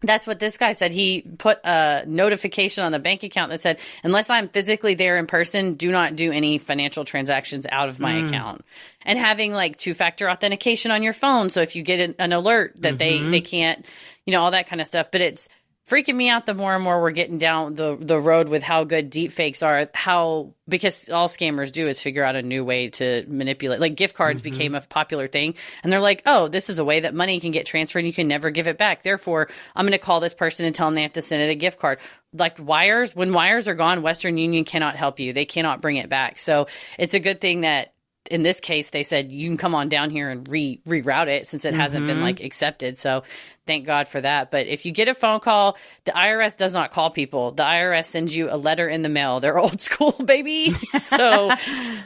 That's what this guy said. He put a notification on the bank account that said, unless I'm physically there in person, do not do any financial transactions out of my account. And having 2-factor authentication on your phone. So if you get an alert that they can't, all that kind of stuff. But it's freaking me out the more and more we're getting down the road with how good deepfakes are, because all scammers do is figure out a new way to manipulate. Gift cards became a popular thing, and they're like, oh, this is a way that money can get transferred and you can never give it back. Therefore, I'm going to call this person and tell them they have to send it a gift card. Wires, when wires are gone, Western Union cannot help you. They cannot bring it back. So it's a good thing that in this case, they said you can come on down here and reroute it, since it hasn't been accepted. So thank God for that. But if you get a phone call, the IRS does not call people. The IRS sends you a letter in the mail. They're old school, baby. So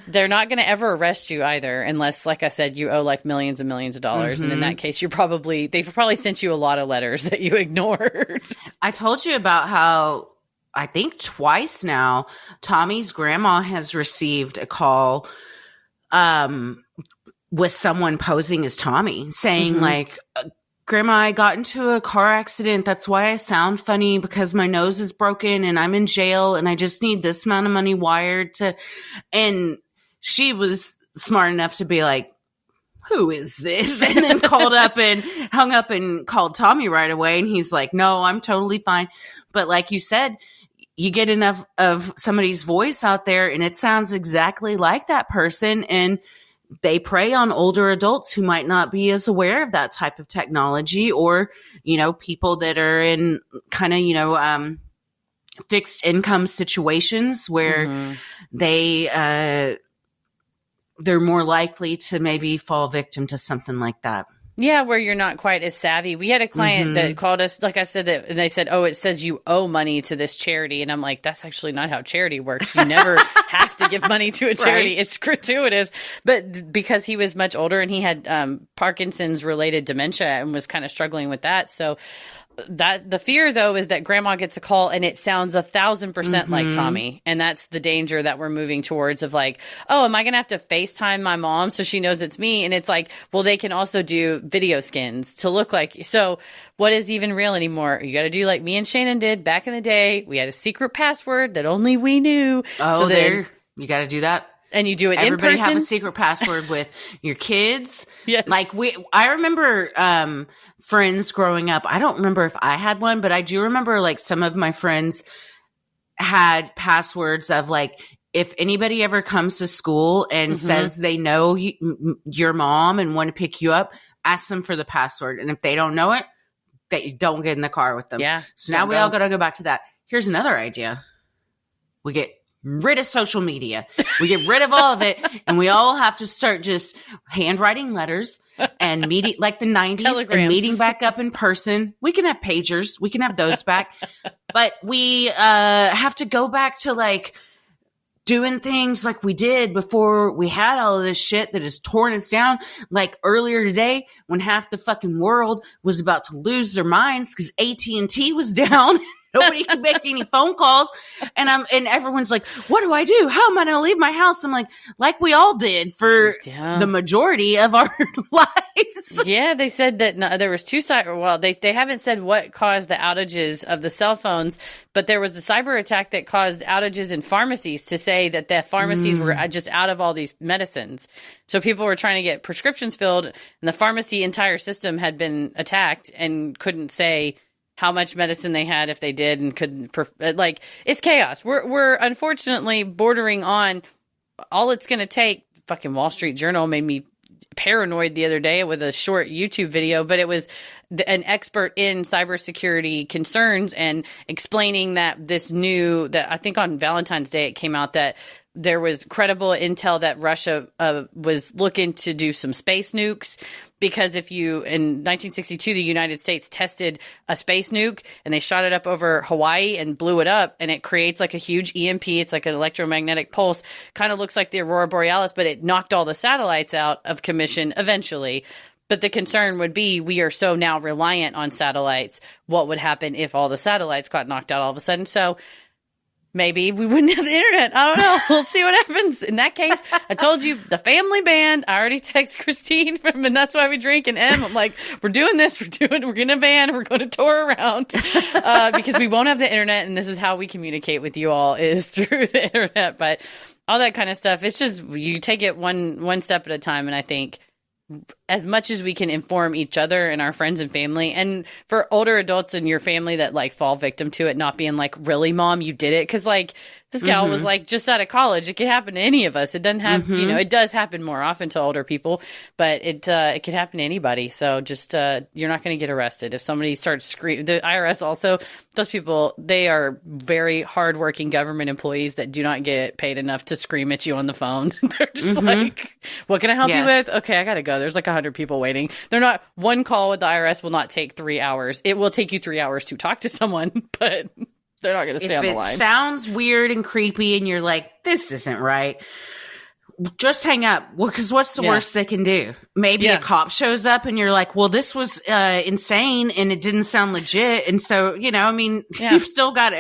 they're not going to ever arrest you either, unless, like I said, you owe millions and millions of dollars. And in that case, they've probably sent you a lot of letters that you ignored. I told you about how I think twice now, Tommy's grandma has received a call with someone posing as Tommy, saying Grandma, I got into a car accident. That's why I sound funny, because my nose is broken and I'm in jail and I just need this amount of money wired to, and she was smart enough to be like, who is this? And then called up and hung up and called Tommy right away. And he's like, no, I'm totally fine. But like you said, you get enough of somebody's voice out there and it sounds exactly like that person, and they prey on older adults who might not be as aware of that type of technology, or, people that are in kind of, fixed income situations where they're more likely to maybe fall victim to something like that. Yeah, where you're not quite as savvy. We had a client that called us, like I said, that, and they said, oh, it says you owe money to this charity. And I'm like, that's actually not how charity works. You never have to give money to a charity. Right. It's gratuitous. But because he was much older and he had Parkinson's related dementia and was kind of struggling with that. So that the fear though is that grandma gets a call and it sounds 1,000% like Tommy, and that's the danger that we're moving towards of like, oh, am I gonna have to FaceTime my mom so she knows it's me? And it's like, well, they can also do video skins to look like, so what is even real anymore? You got to do like me and Shannon did back in the day. We had a secret password that only we knew. Oh, so there you got to do that. And you do it Everybody in person. have a secret password with your kids. Yes. Like I remember friends growing up. I don't remember if I had one, but I do remember like some of my friends had passwords of like, if anybody ever comes to school and says they know your mom and want to pick you up, ask them for the password. And if they don't know it, that you don't get in the car with them. Yeah. So now we all got to go back to that. Here's another idea. We get rid of social media. We get rid of all of it, and we all have to start just handwriting letters and meeting like the 90s Telegrams. and meeting back up in person. We can have pagers. We can have those back. But we have to go back to like doing things like we did before we had all of this shit that has torn us down. Like earlier today when half the fucking world was about to lose their minds because AT&T was down. Nobody could make any phone calls. And everyone's like, what do I do? How am I going to leave my house? I'm like we all did for the majority of our lives. Yeah, they said that there was they haven't said what caused the outages of the cell phones, but there was a cyber attack that caused outages in pharmacies to say that the pharmacies were just out of all these medicines. So people were trying to get prescriptions filled, and the pharmacy entire system had been attacked and couldn't say how much medicine they had if they did, and couldn't like, it's chaos. We're unfortunately bordering on all it's going to take. Fucking Wall Street Journal made me paranoid the other day with a short YouTube video, but it was an expert in cybersecurity concerns and explaining that that I think on Valentine's Day it came out that there was credible intel that Russia was looking to do some space nukes, because in 1962, the United States tested a space nuke and they shot it up over Hawaii and blew it up, and it creates like a huge EMP. It's like an electromagnetic pulse, kind of looks like the Aurora Borealis, but it knocked all the satellites out of commission eventually. But the concern would be, we are so now reliant on satellites. What would happen if all the satellites got knocked out all of a sudden? So maybe we wouldn't have the internet. I don't know. We'll see what happens. In that case, I told you, the family band. I already texted Christine from And That's Why We Drink and Em. I'm like, we're doing this. We're getting a band. We're going to tour around because we won't have the internet. And this is how we communicate with you all, is through the internet. But all that kind of stuff, it's just, you take it one step at a time. And I think as much as we can inform each other and our friends and family, and for older adults in your family that like fall victim to it, not being like, really, mom, you did it? Because like this gal was like just out of college. It could happen to any of us. It doesn't have, it does happen more often to older people, but it could happen to anybody. So just you're not going to get arrested if somebody starts screaming. The IRS also, those people, they are very hardworking government employees that do not get paid enough to scream at you on the phone. They're just like, what can I help you with? Okay, I got to go. There's like 100 people waiting. They're not, one call with the IRS will not take 3 hours. It will take you 3 hours to talk to someone, but they're not going to stay on the line. If it sounds weird and creepy and you're like, this isn't right, just hang up. Well, because what's the worst they can do? Maybe a cop shows up and you're like, well, this was insane and it didn't sound legit. And so, you've still got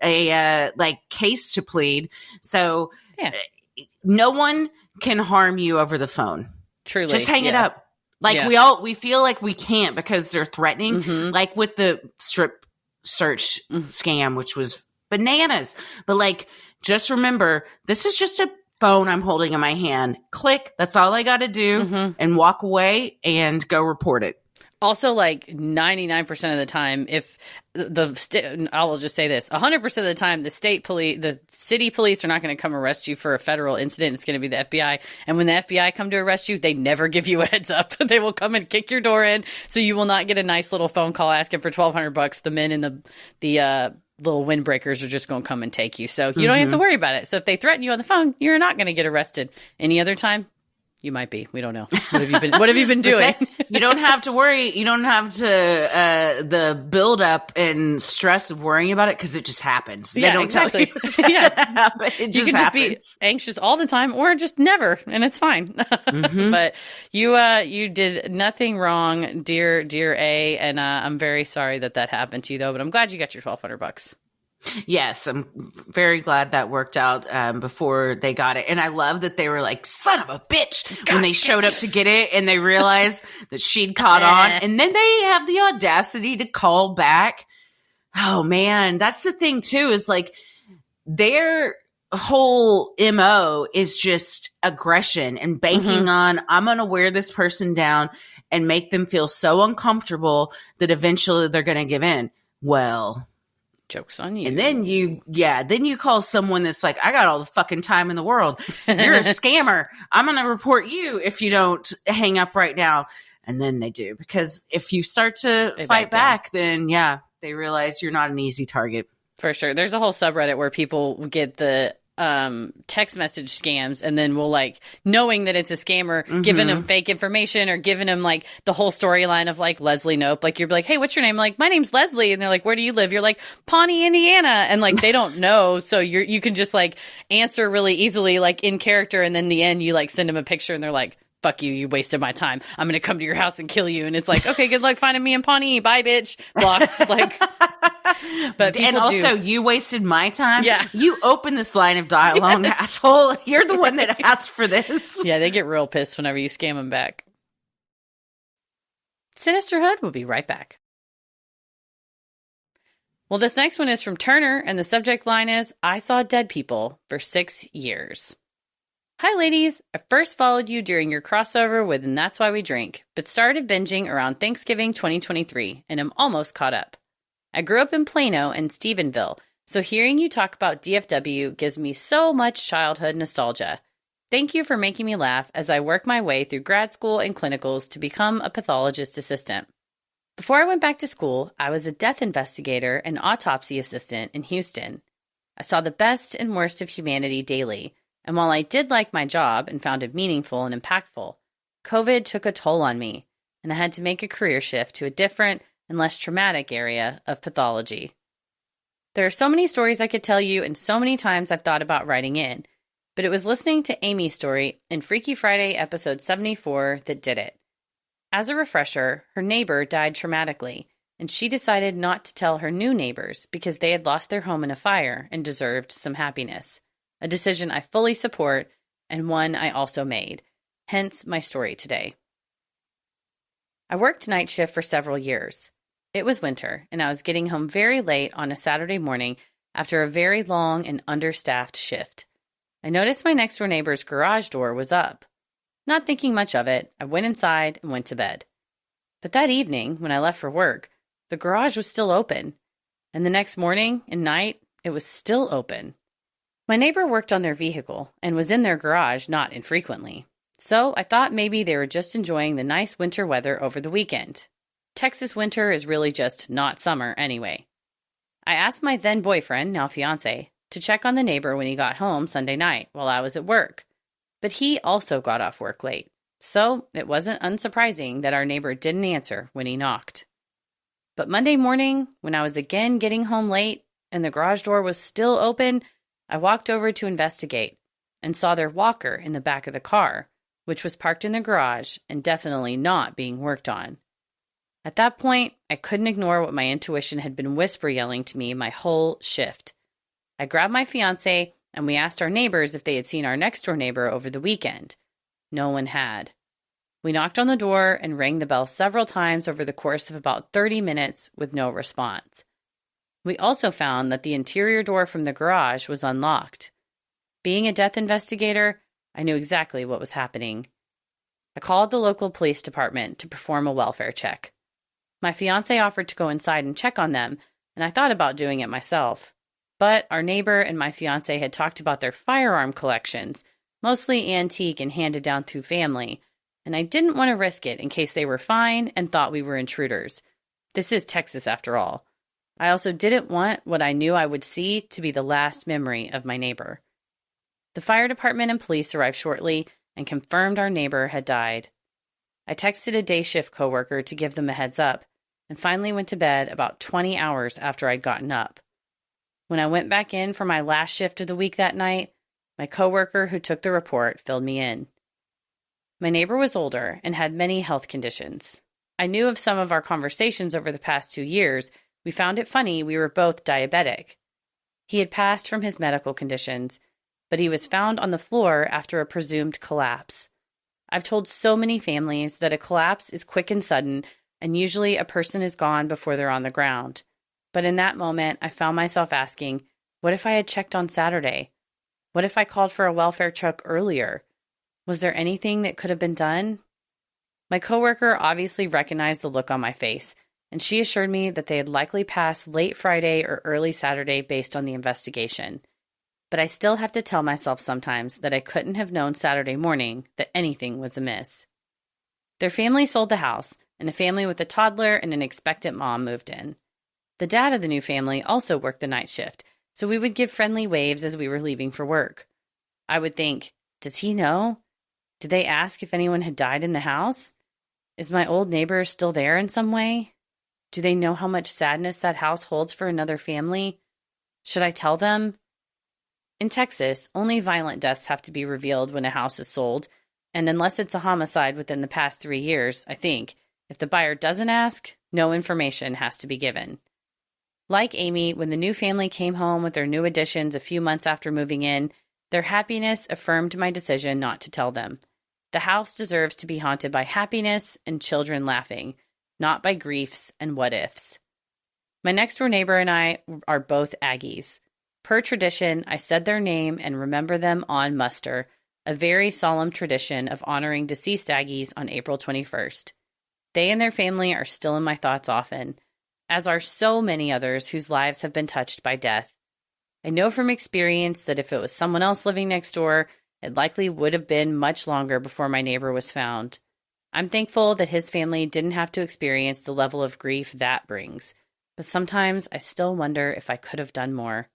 a like case to plead. So no one can harm you over the phone. Truly. Just hang it up. Like we feel like we can't because they're threatening, like with the strip search scam, which was bananas. But like, just remember, this is just a phone I'm holding in my hand. Click. That's all I got to do, and walk away and go report it. Also, like 99% of the time, if I will just say this, 100% of the time, the city police are not going to come arrest you for a federal incident. It's going to be the FBI. And when the FBI come to arrest you, they never give you a heads up. They will come and kick your door in. So you will not get a nice little phone call asking for $1,200. The men in the little windbreakers are just going to come and take you. So you don't have to worry about it. So if they threaten you on the phone, you're not going to get arrested. Any other time, you might be. We don't know. What have you been doing? You don't have to worry. You don't have to the buildup and stress of worrying about it because it just happens. They don't tell you. It You can just be anxious all the time or just never, and it's fine. But you did nothing wrong, dear A, and I'm very sorry that happened to you, though. But I'm glad you got your $1,200. Yes, I'm very glad that worked out before they got it. And I love that they were like, son of a bitch, when they showed up to get it and they realized that she'd caught on. And then they have the audacity to call back. Oh, man, that's the thing, too, is like their whole MO is just aggression and banking on, I'm going to wear this person down and make them feel so uncomfortable that eventually they're going to give in. Well, joke's on you. And then you call someone that's like, I got all the fucking time in the world. You're a scammer. I'm going to report you if you don't hang up right now. And then they do. Because if you start to fight back, then they realize you're not an easy target. For sure. There's a whole subreddit where people get the text message scams and then will, like, knowing that it's a scammer, giving them fake information or giving them like the whole storyline of like Leslie Knope. Like, you're like, hey, what's your name? Like, my name's Leslie. And they're like, where do you live? You're like, Pawnee, Indiana. And like, they don't know. So you can just like answer really easily, like in character. And then in the end, you like send them a picture and they're like, fuck you, you wasted my time. I'm going to come to your house and kill you. And it's like, okay, good luck finding me in Pawnee. Bye, bitch. Blocked. Like, but and also, you wasted my time. Yeah. You opened this line of dialogue, asshole. You're the one that asked for this. Yeah, they get real pissed whenever you scam them back. Sinisterhood will be right back. Well, this next one is from Turner, and the subject line is, I saw dead people for 6 years. Hi, ladies. I first followed you during your crossover with And That's Why We Drink, but started binging around Thanksgiving 2023, and am almost caught up. I grew up in Plano and Stephenville, so hearing you talk about DFW gives me so much childhood nostalgia. Thank you for making me laugh as I work my way through grad school and clinicals to become a pathologist assistant. Before I went back to school, I was a death investigator and autopsy assistant in Houston. I saw the best and worst of humanity daily, and while I did like my job and found it meaningful and impactful, COVID took a toll on me, and I had to make a career shift to a different and less traumatic area of pathology. There are so many stories I could tell you and so many times I've thought about writing in, but it was listening to Amy's story in Freaky Friday episode 74 that did it. As a refresher, her neighbor died traumatically, and she decided not to tell her new neighbors because they had lost their home in a fire and deserved some happiness. A decision I fully support and one I also made, hence my story today. I worked night shift for several years. It was winter, and I was getting home very late on a Saturday morning after a very long and understaffed shift. I noticed my next-door neighbor's garage door was up. Not thinking much of it, I went inside and went to bed. But that evening, when I left for work, the garage was still open, and the next morning and night, it was still open. My neighbor worked on their vehicle and was in their garage not infrequently, so I thought maybe they were just enjoying the nice winter weather over the weekend. Texas winter is really just not summer anyway. I asked my then boyfriend, now fiancé, to check on the neighbor when he got home Sunday night while I was at work, but he also got off work late, so it wasn't unsurprising that our neighbor didn't answer when he knocked. But Monday morning, when I was again getting home late and the garage door was still open, I walked over to investigate and saw their walker in the back of the car, which was parked in the garage and definitely not being worked on. At that point, I couldn't ignore what my intuition had been whisper yelling to me my whole shift. I grabbed my fiancé and we asked our neighbors if they had seen our next-door neighbor over the weekend. No one had. We knocked on the door and rang the bell several times over the course of about 30 minutes with no response. We also found that the interior door from the garage was unlocked. Being a death investigator, I knew exactly what was happening. I called the local police department to perform a welfare check. My fiancé offered to go inside and check on them, and I thought about doing it myself. But our neighbor and my fiancé had talked about their firearm collections, mostly antique and handed down through family, and I didn't want to risk it in case they were fine and thought we were intruders. This is Texas after all. I also didn't want what I knew I would see to be the last memory of my neighbor. The fire department and police arrived shortly and confirmed our neighbor had died. I texted a day shift coworker to give them a heads up and finally went to bed about 20 hours after I'd gotten up. When I went back in for my last shift of the week that night, my coworker who took the report filled me in. My neighbor was older and had many health conditions. I knew of some of our conversations over the past 2 years. We found it funny we were both diabetic. He had passed from his medical conditions, but he was found on the floor after a presumed collapse. I've told so many families that a collapse is quick and sudden, and usually a person is gone before they're on the ground. But in that moment, I found myself asking, what if I had checked on Saturday? What if I called for a welfare truck earlier? Was there anything that could have been done? My coworker obviously recognized the look on my face, and she assured me that they had likely passed late Friday or early Saturday based on the investigation. But I still have to tell myself sometimes that I couldn't have known Saturday morning that anything was amiss. Their family sold the house, and a family with a toddler and an expectant mom moved in. The dad of the new family also worked the night shift, so we would give friendly waves as we were leaving for work. I would think, does he know? Did they ask if anyone had died in the house? Is my old neighbor still there in some way? Do they know how much sadness that house holds for another family? Should I tell them? In Texas, only violent deaths have to be revealed when a house is sold, and unless it's a homicide within the past 3 years, I think, if the buyer doesn't ask, no information has to be given. Like Amy, when the new family came home with their new additions a few months after moving in, their happiness affirmed my decision not to tell them. The house deserves to be haunted by happiness and children laughing, not by griefs and what-ifs. My next-door neighbor and I are both Aggies. Per tradition, I said their name and remember them on muster, a very solemn tradition of honoring deceased Aggies on April 21st. They and their family are still in my thoughts often, as are so many others whose lives have been touched by death. I know from experience that if it was someone else living next door, it likely would have been much longer before my neighbor was found. I'm thankful that his family didn't have to experience the level of grief that brings, but sometimes I still wonder if I could have done more.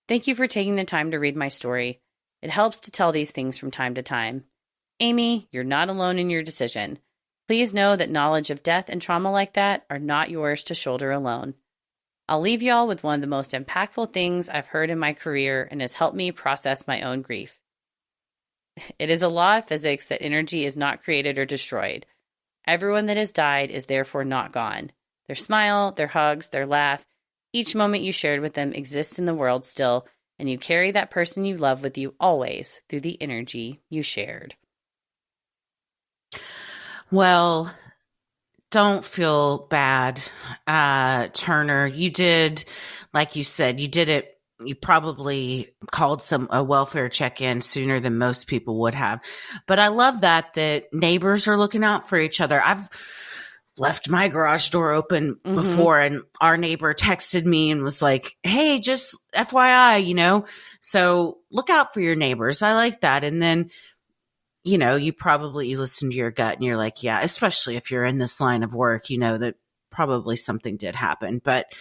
Thank you for taking the time to read my story. It helps to tell these things from time to time. Amy, you're not alone in your decision. Please know that knowledge of death and trauma like that are not yours to shoulder alone. I'll leave y'all with one of the most impactful things I've heard in my career and has helped me process my own grief. It is a law of physics that energy is not created or destroyed. Everyone that has died is therefore not gone. Their smile, their hugs, their laugh, each moment you shared with them exists in the world still, and you carry that person you love with you always through the energy you shared. Well, don't feel bad, Turner. You did, like you said, you did it. You probably called a welfare check-in sooner than most people would have. But I love that neighbors are looking out for each other. I've left my garage door open before, and our neighbor texted me and was like, hey, just FYI, so look out for your neighbors. I like that. And then, you probably listen to your gut and you're like, yeah, especially if you're in this line of work, that probably something did happen. But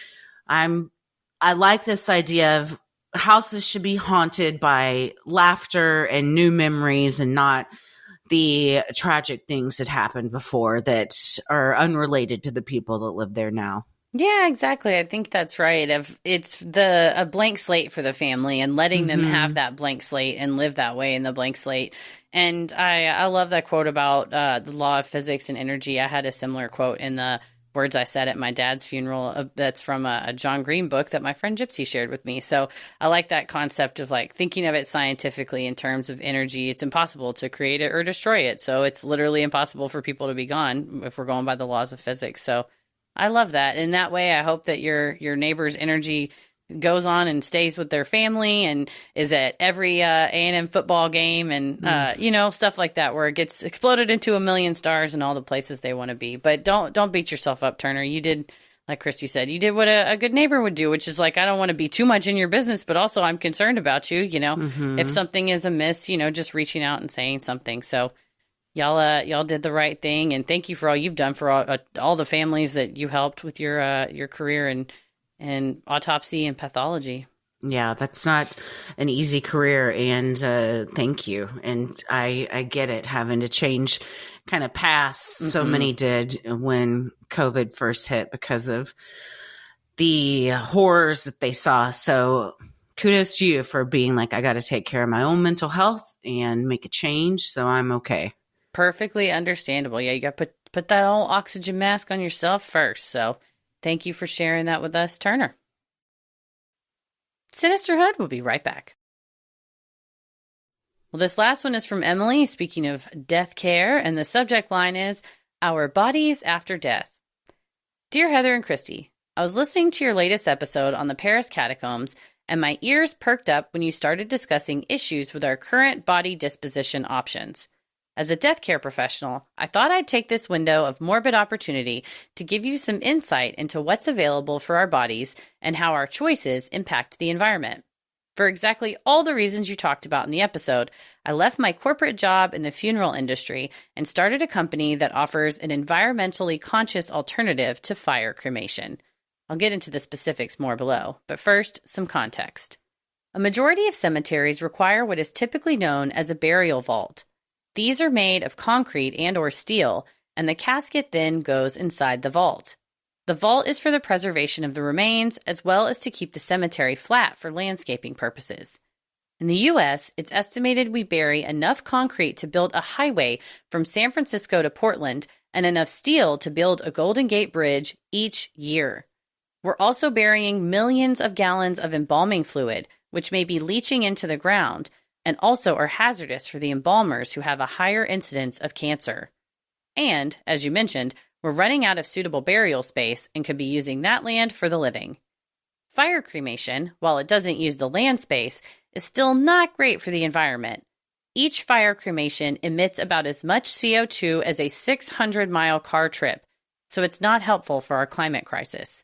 I like this idea of houses should be haunted by laughter and new memories and not the tragic things that happened before that are unrelated to the people that live there now. Yeah, exactly. I think that's right. It's a blank slate for the family and letting them have that blank slate and live that way in the blank slate. And I love that quote about the law of physics and energy. I had a similar quote in the words I said at my dad's funeral. That's from a John Green book that my friend Gypsy shared with me. So I like that concept of thinking of it scientifically in terms of energy. It's impossible to create it or destroy it. So it's literally impossible for people to be gone if we're going by the laws of physics. So I love that. In that way, I hope that your neighbor's energy goes on and stays with their family and is at every A&M football game and, stuff like that, where it gets exploded into a million stars and all the places they want to be. But don't beat yourself up, Turner. You did, like Christy said, you did what a good neighbor would do, which is I don't want to be too much in your business, but also I'm concerned about you. If something is amiss, just reaching out and saying something. So y'all did the right thing. And thank you for all you've done for all the families that you helped with your career and autopsy and pathology. Yeah, that's not an easy career, and thank you. And I get it, having to change kind of paths. So many did when COVID first hit because of the horrors that they saw. So kudos to you for being like, I got to take care of my own mental health and make a change so I'm okay. Perfectly understandable. Yeah, you got to put that old oxygen mask on yourself first. So thank you for sharing that with us, Turner. Sinisterhood will be right back. Well, this last one is from Emily, speaking of death care, and the subject line is Our Bodies After Death. Dear Heather and Christy, I was listening to your latest episode on the Paris catacombs, and my ears perked up when you started discussing issues with our current body disposition options. As a death care professional, I thought I'd take this window of morbid opportunity to give you some insight into what's available for our bodies and how our choices impact the environment. For exactly all the reasons you talked about in the episode, I left my corporate job in the funeral industry and started a company that offers an environmentally conscious alternative to fire cremation. I'll get into the specifics more below, but first, some context. A majority of cemeteries require what is typically known as a burial vault. These are made of concrete and/or steel, and the casket then goes inside the vault. The vault is for the preservation of the remains, as well as to keep the cemetery flat for landscaping purposes. In the U.S., it's estimated we bury enough concrete to build a highway from San Francisco to Portland and enough steel to build a Golden Gate Bridge each year. We're also burying millions of gallons of embalming fluid, which may be leaching into the ground, and also are hazardous for the embalmers who have a higher incidence of cancer. And, as you mentioned, we're running out of suitable burial space and could be using that land for the living. Fire cremation, while it doesn't use the land space, is still not great for the environment. Each fire cremation emits about as much CO2 as a 600-mile car trip, so it's not helpful for our climate crisis.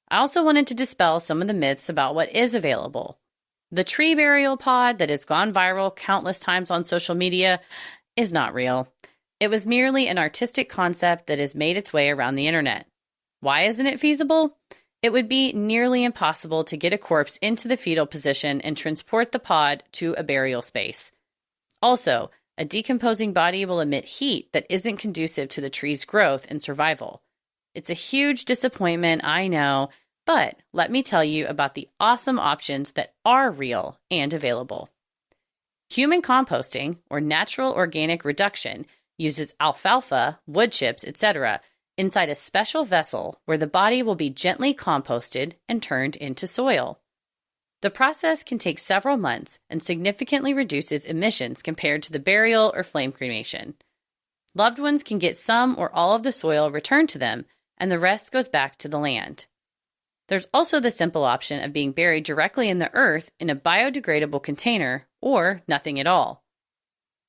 I also wanted to dispel some of the myths about what is available. The tree burial pod that has gone viral countless times on social media is not real. It was merely an artistic concept that has made its way around the internet. Why isn't it feasible? It would be nearly impossible to get a corpse into the fetal position and transport the pod to a burial space. Also, a decomposing body will emit heat that isn't conducive to the tree's growth and survival. It's a huge disappointment, I know, but let me tell you about the awesome options that are real and available. Human composting, or natural organic reduction, uses alfalfa, wood chips, etc., inside a special vessel where the body will be gently composted and turned into soil. The process can take several months and significantly reduces emissions compared to the burial or flame cremation. Loved ones can get some or all of the soil returned to them, and the rest goes back to the land. There's also the simple option of being buried directly in the earth in a biodegradable container or nothing at all.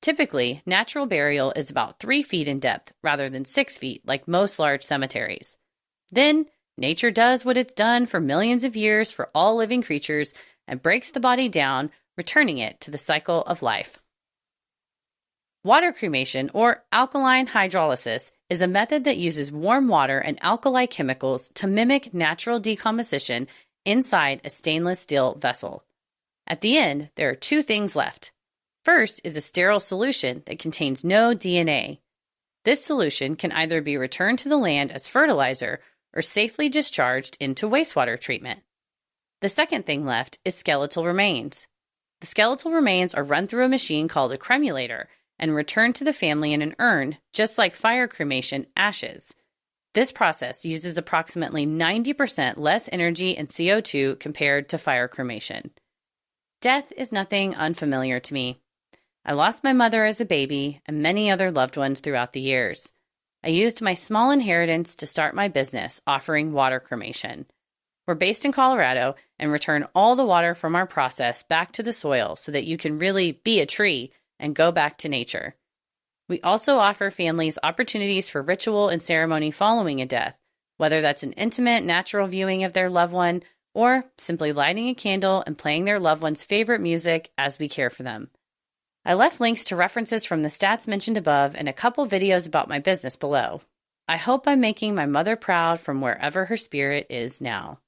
Typically, natural burial is about 3 feet in depth rather than 6 feet like most large cemeteries. Then, nature does what it's done for millions of years for all living creatures and breaks the body down, returning it to the cycle of life. Water cremation, or alkaline hydrolysis, is a method that uses warm water and alkali chemicals to mimic natural decomposition inside a stainless steel vessel. At the end, there are 2 things left. First is a sterile solution that contains no DNA. This solution can either be returned to the land as fertilizer or safely discharged into wastewater treatment. The second thing left is skeletal remains. The skeletal remains are run through a machine called a cremulator and returned to the family in an urn, just like fire cremation ashes. This process uses approximately 90% less energy and CO2 compared to fire cremation. Death is nothing unfamiliar to me. I lost my mother as a baby and many other loved ones throughout the years. I used my small inheritance to start my business offering water cremation. We're based in Colorado and return all the water from our process back to the soil so that you can really be a tree and go back to nature. We also offer families opportunities for ritual and ceremony following a death, whether that's an intimate, natural viewing of their loved one or simply lighting a candle and playing their loved one's favorite music as we care for them. I left links to references from the stats mentioned above and a couple videos about my business below. I hope I'm making my mother proud from wherever her spirit is now.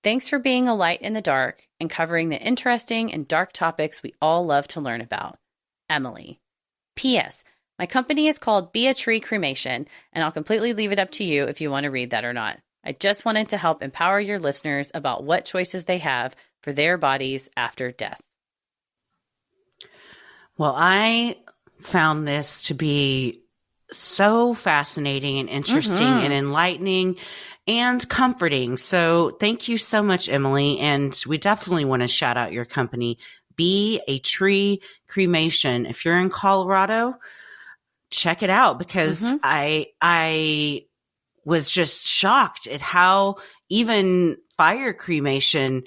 Thanks for being a light in the dark and covering the interesting and dark topics we all love to learn about. Emily. P.S. My company is called Be a Tree Cremation, and I'll completely leave it up to you if you want to read that or not. I just wanted to help empower your listeners about what choices they have for their bodies after death. Well, I found this to be so fascinating and interesting and enlightening and comforting. So thank you so much, Emily. And we definitely want to shout out your company, Be a Tree Cremation. If you're in Colorado, check it out, because I was just shocked at how even fire cremation,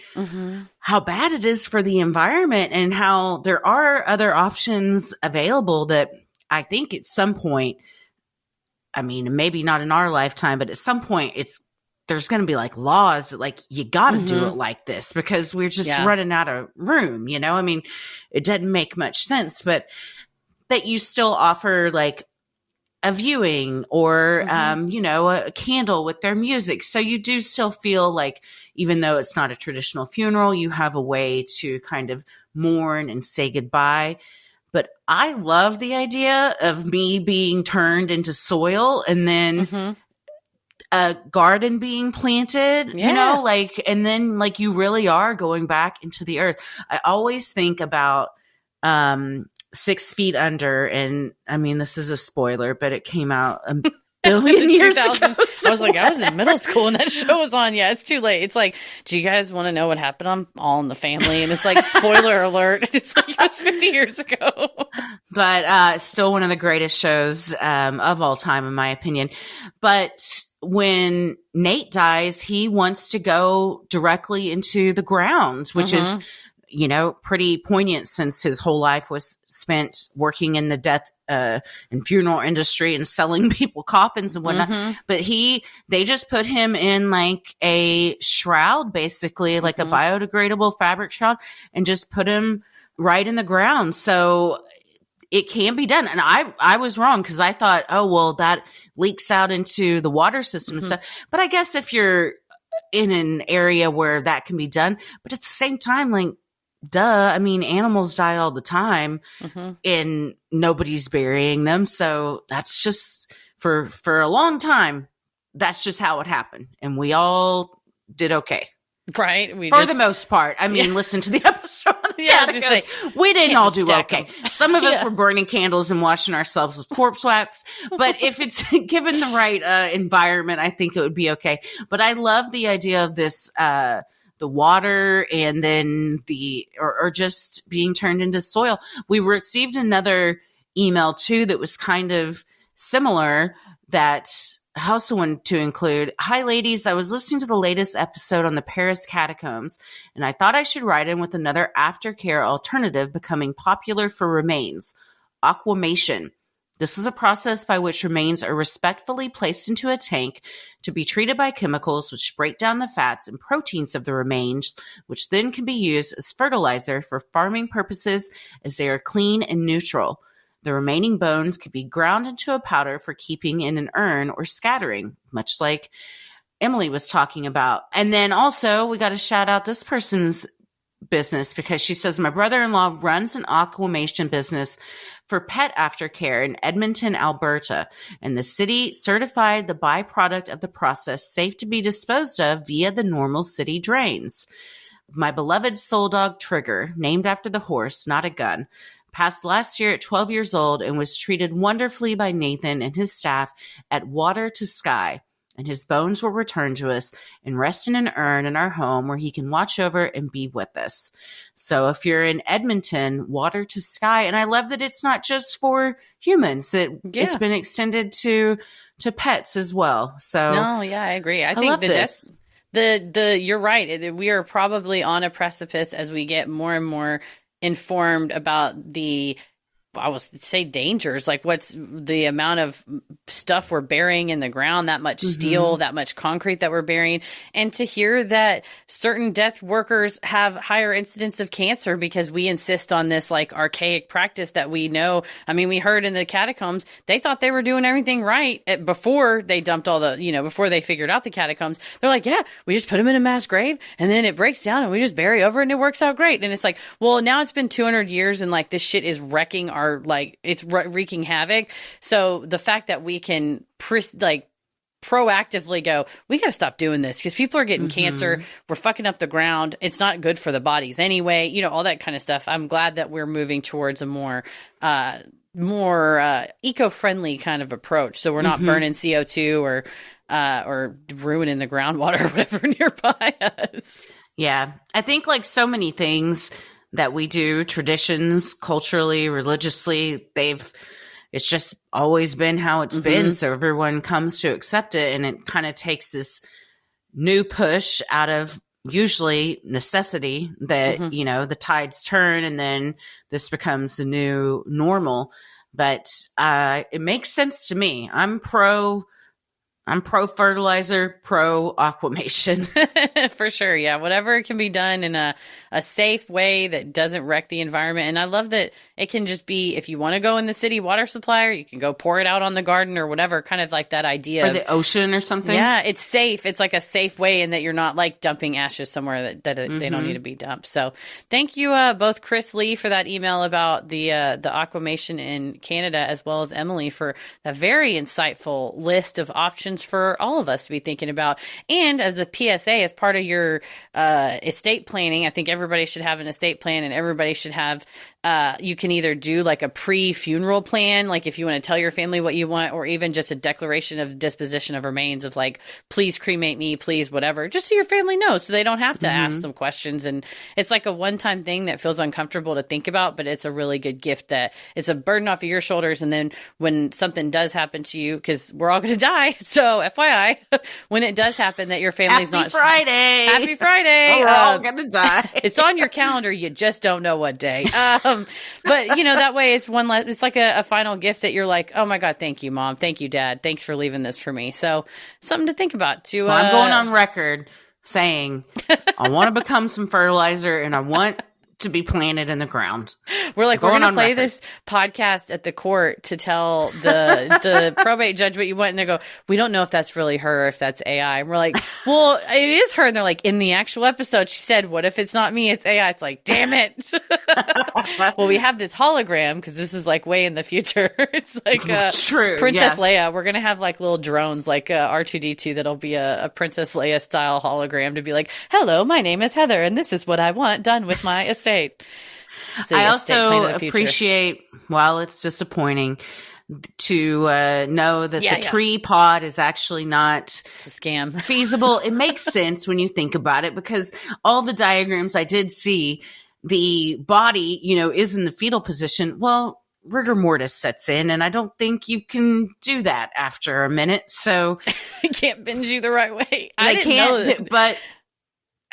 how bad it is for the environment, and how there are other options available that I think at some point, I mean, maybe not in our lifetime, but at some point there's going to be like laws that like, you got to do it like this, because we're just running out of room. You know, I mean, it doesn't make much sense, but that you still offer like a viewing or, you know, a candle with their music. So you do still feel like, even though it's not a traditional funeral, you have a way to kind of mourn and say goodbye. But I love the idea of me being turned into soil and then a garden being planted, you know, like, and then like you really are going back into the earth. I always think about, 6 Feet Under, and I mean, this is a spoiler, but it came out a billion years ago. I was like, I was in middle school and that show was on. Yeah, it's too late. It's like, do you guys want to know what happened on All in the Family? And it's like, spoiler alert. It's like, it was 50 years ago. But still one of the greatest shows of all time, in my opinion. But when Nate dies, he wants to go directly into the ground, which is, you know, pretty poignant, since his whole life was spent working in the death and funeral industry and selling people coffins and whatnot. But they just put him in like a shroud, basically like a biodegradable fabric shroud, and just put him right in the ground. So it can be done. And I was wrong, because I thought, oh, well, that leaks out into the water system and stuff. But I guess if you're in an area where that can be done, but at the same time, like, duh, I mean, animals die all the time and nobody's burying them. So that's just for a long time, that's just how it happened. And we all did okay. Right. For the most part. I mean, listen to the episode. Like, we didn't all do okay. Some of us were burning candles and washing ourselves with corpse wax. But if it's given the right environment, I think it would be okay. But I love the idea of this, the water, and then or just being turned into soil. We received another email too that was kind of similar, that I also wanted to include. Hi ladies, I was listening to the latest episode on the Paris catacombs, and I thought I should write in with another aftercare alternative becoming popular for remains: aquamation. This is a process by which remains are respectfully placed into a tank to be treated by chemicals which break down the fats and proteins of the remains, which then can be used as fertilizer for farming purposes, as they are clean and neutral. The remaining bones could be ground into a powder for keeping in an urn or scattering, much like Emily was talking about. And then also, we got to shout out this person's business, because she says, my brother-in-law runs an aquamation business for pet aftercare in Edmonton, Alberta, and the city certified the byproduct of the process safe to be disposed of via the normal city drains. My beloved soul dog Trigger, named after the horse, not a gun, passed last year at 12 years old and was treated wonderfully by Nathan and his staff at Water to Sky. And his bones will return to us and rest in an urn in our home where he can watch over and be with us. So if you're in Edmonton, Water to Sky. And I love that it's not just for humans. It's been extended to pets as well. So no, yeah, I agree. I think that you're right. We are probably on a precipice as we get more and more informed about the I would say dangers, like what's the amount of stuff we're burying in the ground, that much steel, that much concrete that we're burying. And to hear that certain death workers have higher incidence of cancer because we insist on this like archaic practice that we know. I mean, we heard in the catacombs, they thought they were doing everything right before they dumped all the, before they figured out the catacombs. They're like, yeah, we just put them in a mass grave and then it breaks down and we just bury over it and it works out great. And it's like, well, now it's been 200 years and like this shit is wrecking it's wreaking havoc. So the fact that we can proactively go, we got to stop doing this because people are getting cancer. We're fucking up the ground. It's not good for the bodies anyway. All that kind of stuff. I'm glad that we're moving towards a more eco-friendly kind of approach. So we're not burning CO2 or ruining the groundwater or whatever nearby us. Yeah. I think like so many things that we do, traditions, culturally, religiously, it's just always been how it's been. So everyone comes to accept it, and it kind of takes this new push out of usually necessity that, the tides turn and then this becomes the new normal. But it makes sense to me. I'm pro fertilizer, pro aquamation. For sure. Yeah. Whatever can be done in a safe way that doesn't wreck the environment. And I love that it can just be, if you want to go in the city water supplier, you can go pour it out on the garden or whatever, kind of like that idea. Or the ocean or something. Yeah. It's safe. It's like a safe way, and that you're not like dumping ashes somewhere that they don't need to be dumped. So thank you both Chris Lee for that email about the aquamation in Canada, as well as Emily for that very insightful list of options for all of us to be thinking about. And as a PSA, as part of your estate planning, I think everybody should have an estate plan, and everybody should have you can either do like a pre-funeral plan, like if you want to tell your family what you want, or even just a declaration of disposition of remains of like, please cremate me, please whatever, just so your family knows, so they don't have to ask them questions. And it's like a one-time thing that feels uncomfortable to think about, but it's a really good gift that it's a burden off of your shoulders. And then when something does happen to you, because we're all going to die, so FYI, when it does happen, that your family's Happy Friday. Happy Friday. We're all going to die. It's on your calendar. You just don't know what day. But that way it's one less, it's like a final gift that you're like, oh my God, thank you, Mom. Thank you, Dad. Thanks for leaving this for me. So something to think about too. Well, I'm going on record saying I want to become some fertilizer, and I want to be planted in the ground. We're like, we're going to play this podcast at the court to tell the probate judge what you want. And they go, we don't know if that's really her or if that's AI. And we're like, well, it is her. And they're like, in the actual episode, she said, what if it's not me? It's AI. It's like, damn it. Well, we have this hologram because this is like way in the future. It's like True, Princess Leia. We're going to have like little drones like R2-D2 that'll be a Princess Leia style hologram to be like, hello, my name is Heather and this is what I want done with my estate. I also appreciate, while it's disappointing, to know that the tree pod is actually not it's a scam. Feasible. It makes sense when you think about it, because all the diagrams I did see, the body, is in the fetal position. Well, rigor mortis sets in, and I don't think you can do that after a minute. So it can't bend you the right way. I didn't know that. But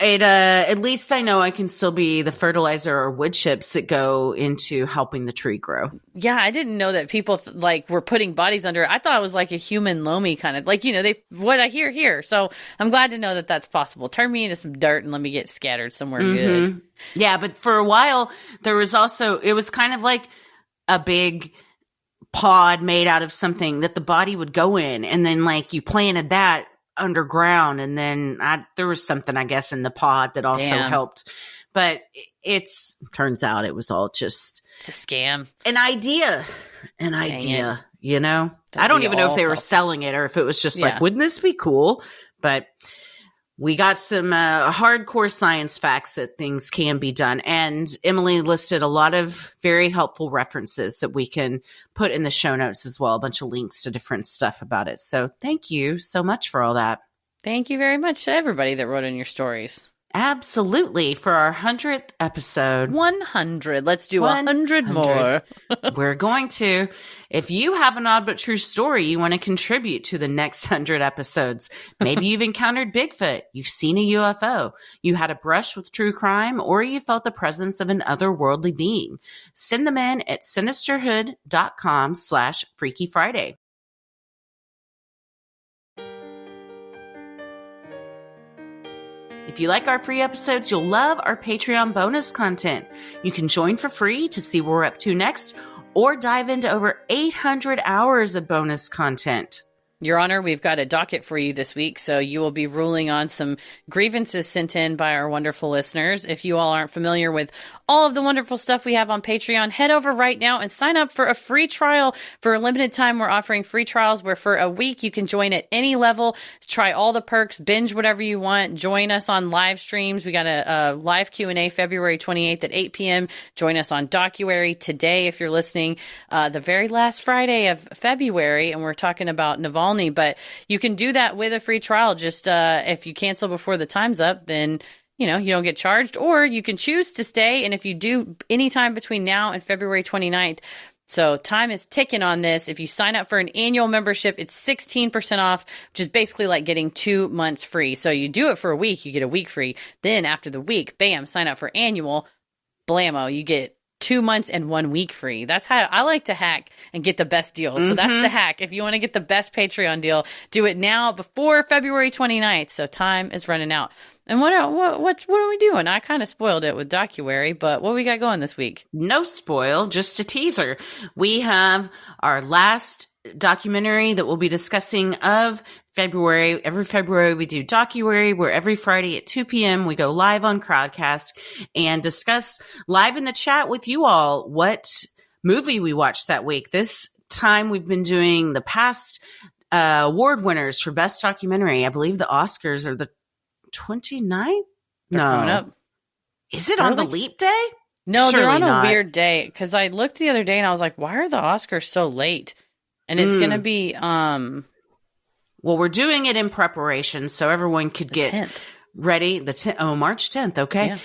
it at least I know I can still be the fertilizer or wood chips that go into helping the tree grow. Yeah, I didn't know that people were putting bodies under it. I thought it was like a human loamy kind of what I hear here. So I'm glad to know that that's possible. Turn me into some dirt and let me get scattered somewhere good. Yeah, but for a while there was also, it was kind of like a big pod made out of something that the body would go in, and then like you planted that underground, and then there was something, I guess, in the pod that also helped. But turns out it was all just it's a scam, an idea. I don't even know if they were selling it or if it was just like, wouldn't this be cool? But we got some hardcore science facts that things can be done. And Emily listed a lot of very helpful references that we can put in the show notes as well. A bunch of links to different stuff about it. So thank you so much for all that. Thank you very much to everybody that wrote in your stories. Absolutely. For our 100th episode. 100. Let's do 100 more. We're going to. If you have an odd but true story you want to contribute to the next 100 episodes, maybe you've encountered Bigfoot, you've seen a UFO, you had a brush with true crime, or you felt the presence of an otherworldly being, send them in at sinisterhood.com/Freaky Friday. If you like our free episodes, you'll love our Patreon bonus content. You can join for free to see what we're up to next, or dive into over 800 hours of bonus content. Your Honor, we've got a docket for you this week, so you will be ruling on some grievances sent in by our wonderful listeners. If you all aren't familiar with all of the wonderful stuff we have on Patreon, head over right now and sign up for a free trial. For a limited time, we're offering free trials where for a week you can join at any level, try all the perks, binge whatever you want, join us on live streams. We got a live Q&A February 28th at 8 p.m. Join us on Docuary today if you're listening, the very last Friday of February, and we're talking about Navalny. But you can do that with a free trial. Just if you cancel before the time's up, then you don't get charged, or you can choose to stay. And if you do anytime between now and February 29th, so time is ticking on this. If you sign up for an annual membership, it's 16% off, which is basically like getting 2 months free. So you do it for a week, you get a week free. Then after the week, bam, sign up for annual, blammo, you get 2 months and 1 week free. That's how I like to hack and get the best deals. So that's the hack. If you want to get the best Patreon deal, do it now before February 29th. So time is running out. And what are we doing? I kind of spoiled it with Docuary, but what we got going this week? No spoil, just a teaser. We have our last documentary that we'll be discussing of February. Every February we do Docuary, where every Friday at 2 p.m. we go live on Crowdcast and discuss live in the chat with you all what movie we watched that week. This time we've been doing the past award winners for Best Documentary. I believe the Oscars are the 29th? They're coming up. Is it on the leap day? No, Surely they're on not. a weird day, because I looked the other day and I was like, why are the Oscars so late? And it's going to be well, we're doing it in preparation so everyone could get 10th. ready. March 10th. Okay. Yeah.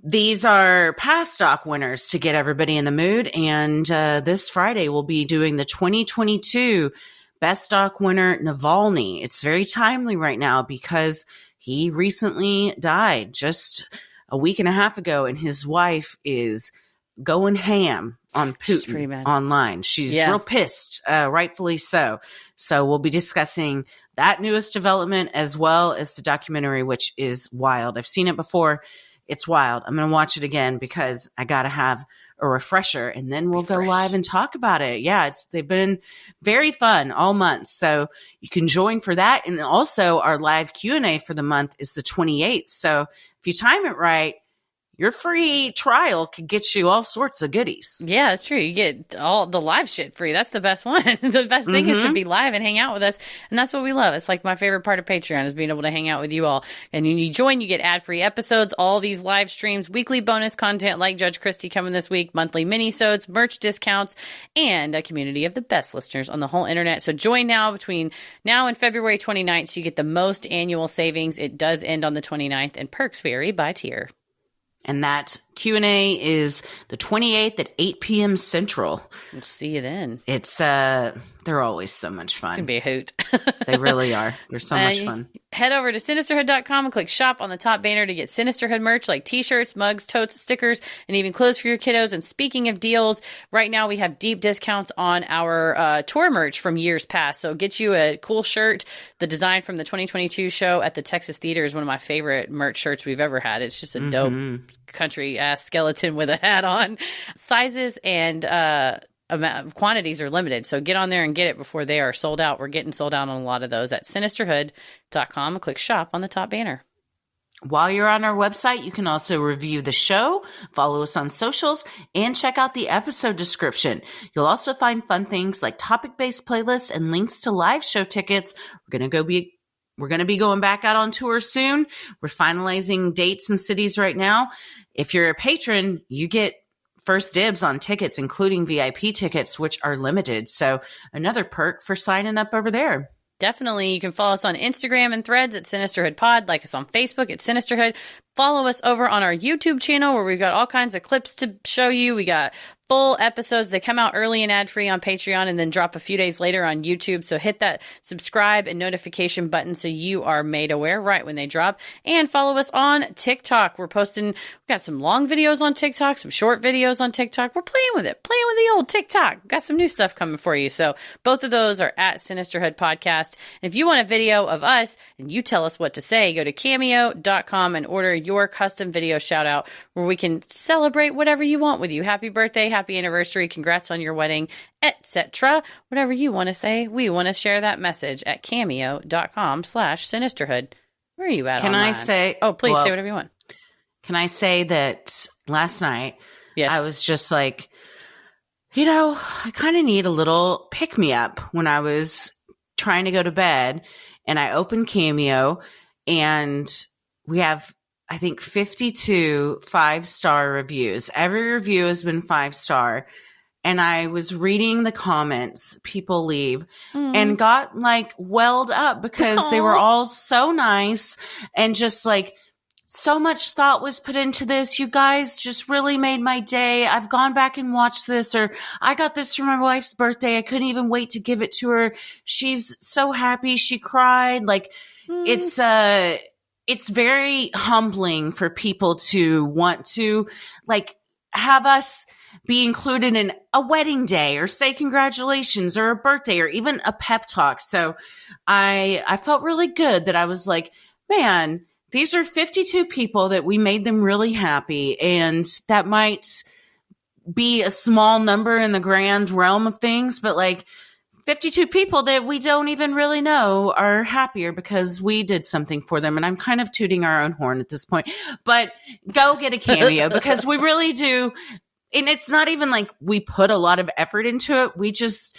These are past doc winners to get everybody in the mood. And this Friday we'll be doing the 2022 Best Doc winner, Navalny. It's very timely right now because he recently died just a week and a half ago, and his wife is going ham on Putin online. She's real pissed, rightfully so. So we'll be discussing that newest development as well as the documentary, which is wild. I've seen it before. It's wild. I'm going to watch it again because I got to have a refresher, and then we'll go live and talk about it. Yeah, they've been very fun all month. So you can join for that. And also our live Q&A for the month is the 28th. So if you time it right, your free trial could get you all sorts of goodies. Yeah, it's true. You get all the live shit free. That's the best one. The best thing is to be live and hang out with us. And that's what we love. It's like my favorite part of Patreon is being able to hang out with you all. And when you join, you get ad-free episodes, all these live streams, weekly bonus content like Judge Christie coming this week, monthly mini-sodes, merch discounts, and a community of the best listeners on the whole internet. So join now between now and February 29th so you get the most annual savings. It does end on the 29th, and perks vary by tier. And that Q&A is the 28th at 8 p.m. Central. We'll see you then. It's they're always so much fun. It's going to be a hoot. They really are. They're so much fun. Head over to Sinisterhood.com and click shop on the top banner to get Sinisterhood merch like t-shirts, mugs, totes, stickers, and even clothes for your kiddos. And speaking of deals, right now we have deep discounts on our tour merch from years past. So get you a cool shirt. The design from the 2022 show at the Texas Theater is one of my favorite merch shirts we've ever had. It's just a dope country ass skeleton with a hat on. Sizes and quantities are limited, so get on there and get it before they are sold out. We're getting sold out on a lot of those at sinisterhood.com and click shop on the top banner. While you're on our website, you can also review the show, follow us on socials, and check out the episode description. You'll also find fun things like topic-based playlists and links to live show tickets. We're going to be going back out on tour soon. We're finalizing dates and cities right now. If you're a patron, you get first dibs on tickets, including VIP tickets, which are limited. So another perk for signing up over there. Definitely. You can follow us on Instagram and Threads at Sinisterhood Pod. Like us on Facebook at Sinisterhood. Follow us over on our YouTube channel where we've got all kinds of clips to show you. We got full episodes. They come out early and ad-free on Patreon and then drop a few days later on YouTube. So hit that subscribe and notification button so you are made aware right when they drop. And follow us on TikTok. We've got some long videos on TikTok, some short videos on TikTok. We're playing with the old TikTok. We've got some new stuff coming for you. So both of those are at Sinisterhood Podcast. And if you want a video of us and you tell us what to say, go to cameo.com and order your custom video shout out where we can celebrate whatever you want with you. Happy birthday, happy anniversary, congrats on your wedding, etc. Whatever you want to say, we want to share that message at cameo.com/Sinisterhood. Where are you at? Can online? I say? Oh, please say whatever you want. Can I say that last night, yes, I was just like, I kind of need a little pick-me-up when I was trying to go to bed, and I opened Cameo, and we have, I think, 52 5-star reviews. Every review has been 5-star. And I was reading the comments people leave and got like welled up because they were all so nice and just like so much thought was put into this. You guys just really made my day. I've gone back and watched this, or I got this for my wife's birthday. I couldn't even wait to give it to her. She's so happy. She cried. Like it's very humbling for people to want to like have us be included in a wedding day or say congratulations or a birthday or even a pep talk. So I felt really good that I was like, man, these are 52 people that we made them really happy. And that might be a small number in the grand realm of things, but like 52 people that we don't even really know are happier because we did something for them. And I'm kind of tooting our own horn at this point, but go get a Cameo because we really do. And it's not even like we put a lot of effort into it. We just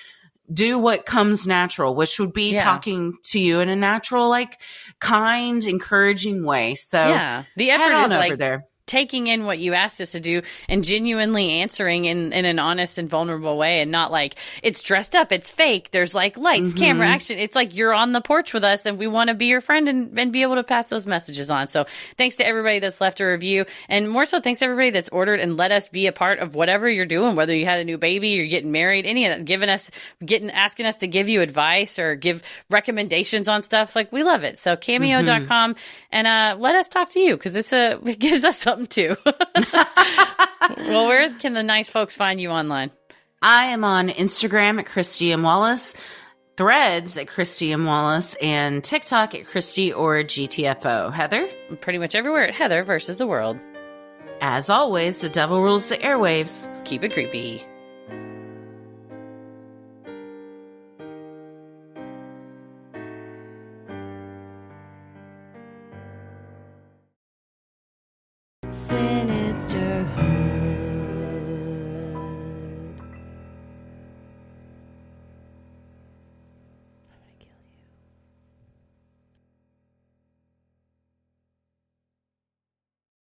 do what comes natural, which would be talking to you in a natural, like kind, encouraging way. So the effort is like there. Taking in what you asked us to do and genuinely answering in an honest and vulnerable way, and not like it's dressed up, it's fake, there's like lights, camera, action. It's like you're on the porch with us and we want to be your friend and be able to pass those messages on. So thanks to everybody that's left a review, and more so thanks to everybody that's ordered and let us be a part of whatever you're doing, whether you had a new baby, you're getting married, any of that, asking us to give you advice or give recommendations on stuff. Like, we love it. So cameo.com and let us talk to you, because it gives us something too. Well, where can the nice folks find you online? I am on Instagram at Christy M. Wallace, Threads at Christy M. Wallace, and TikTok at Christy or GTFO. Heather? Pretty much everywhere at Heather versus the world. As always, the devil rules the airwaves. Keep it creepy. Sinisterhood.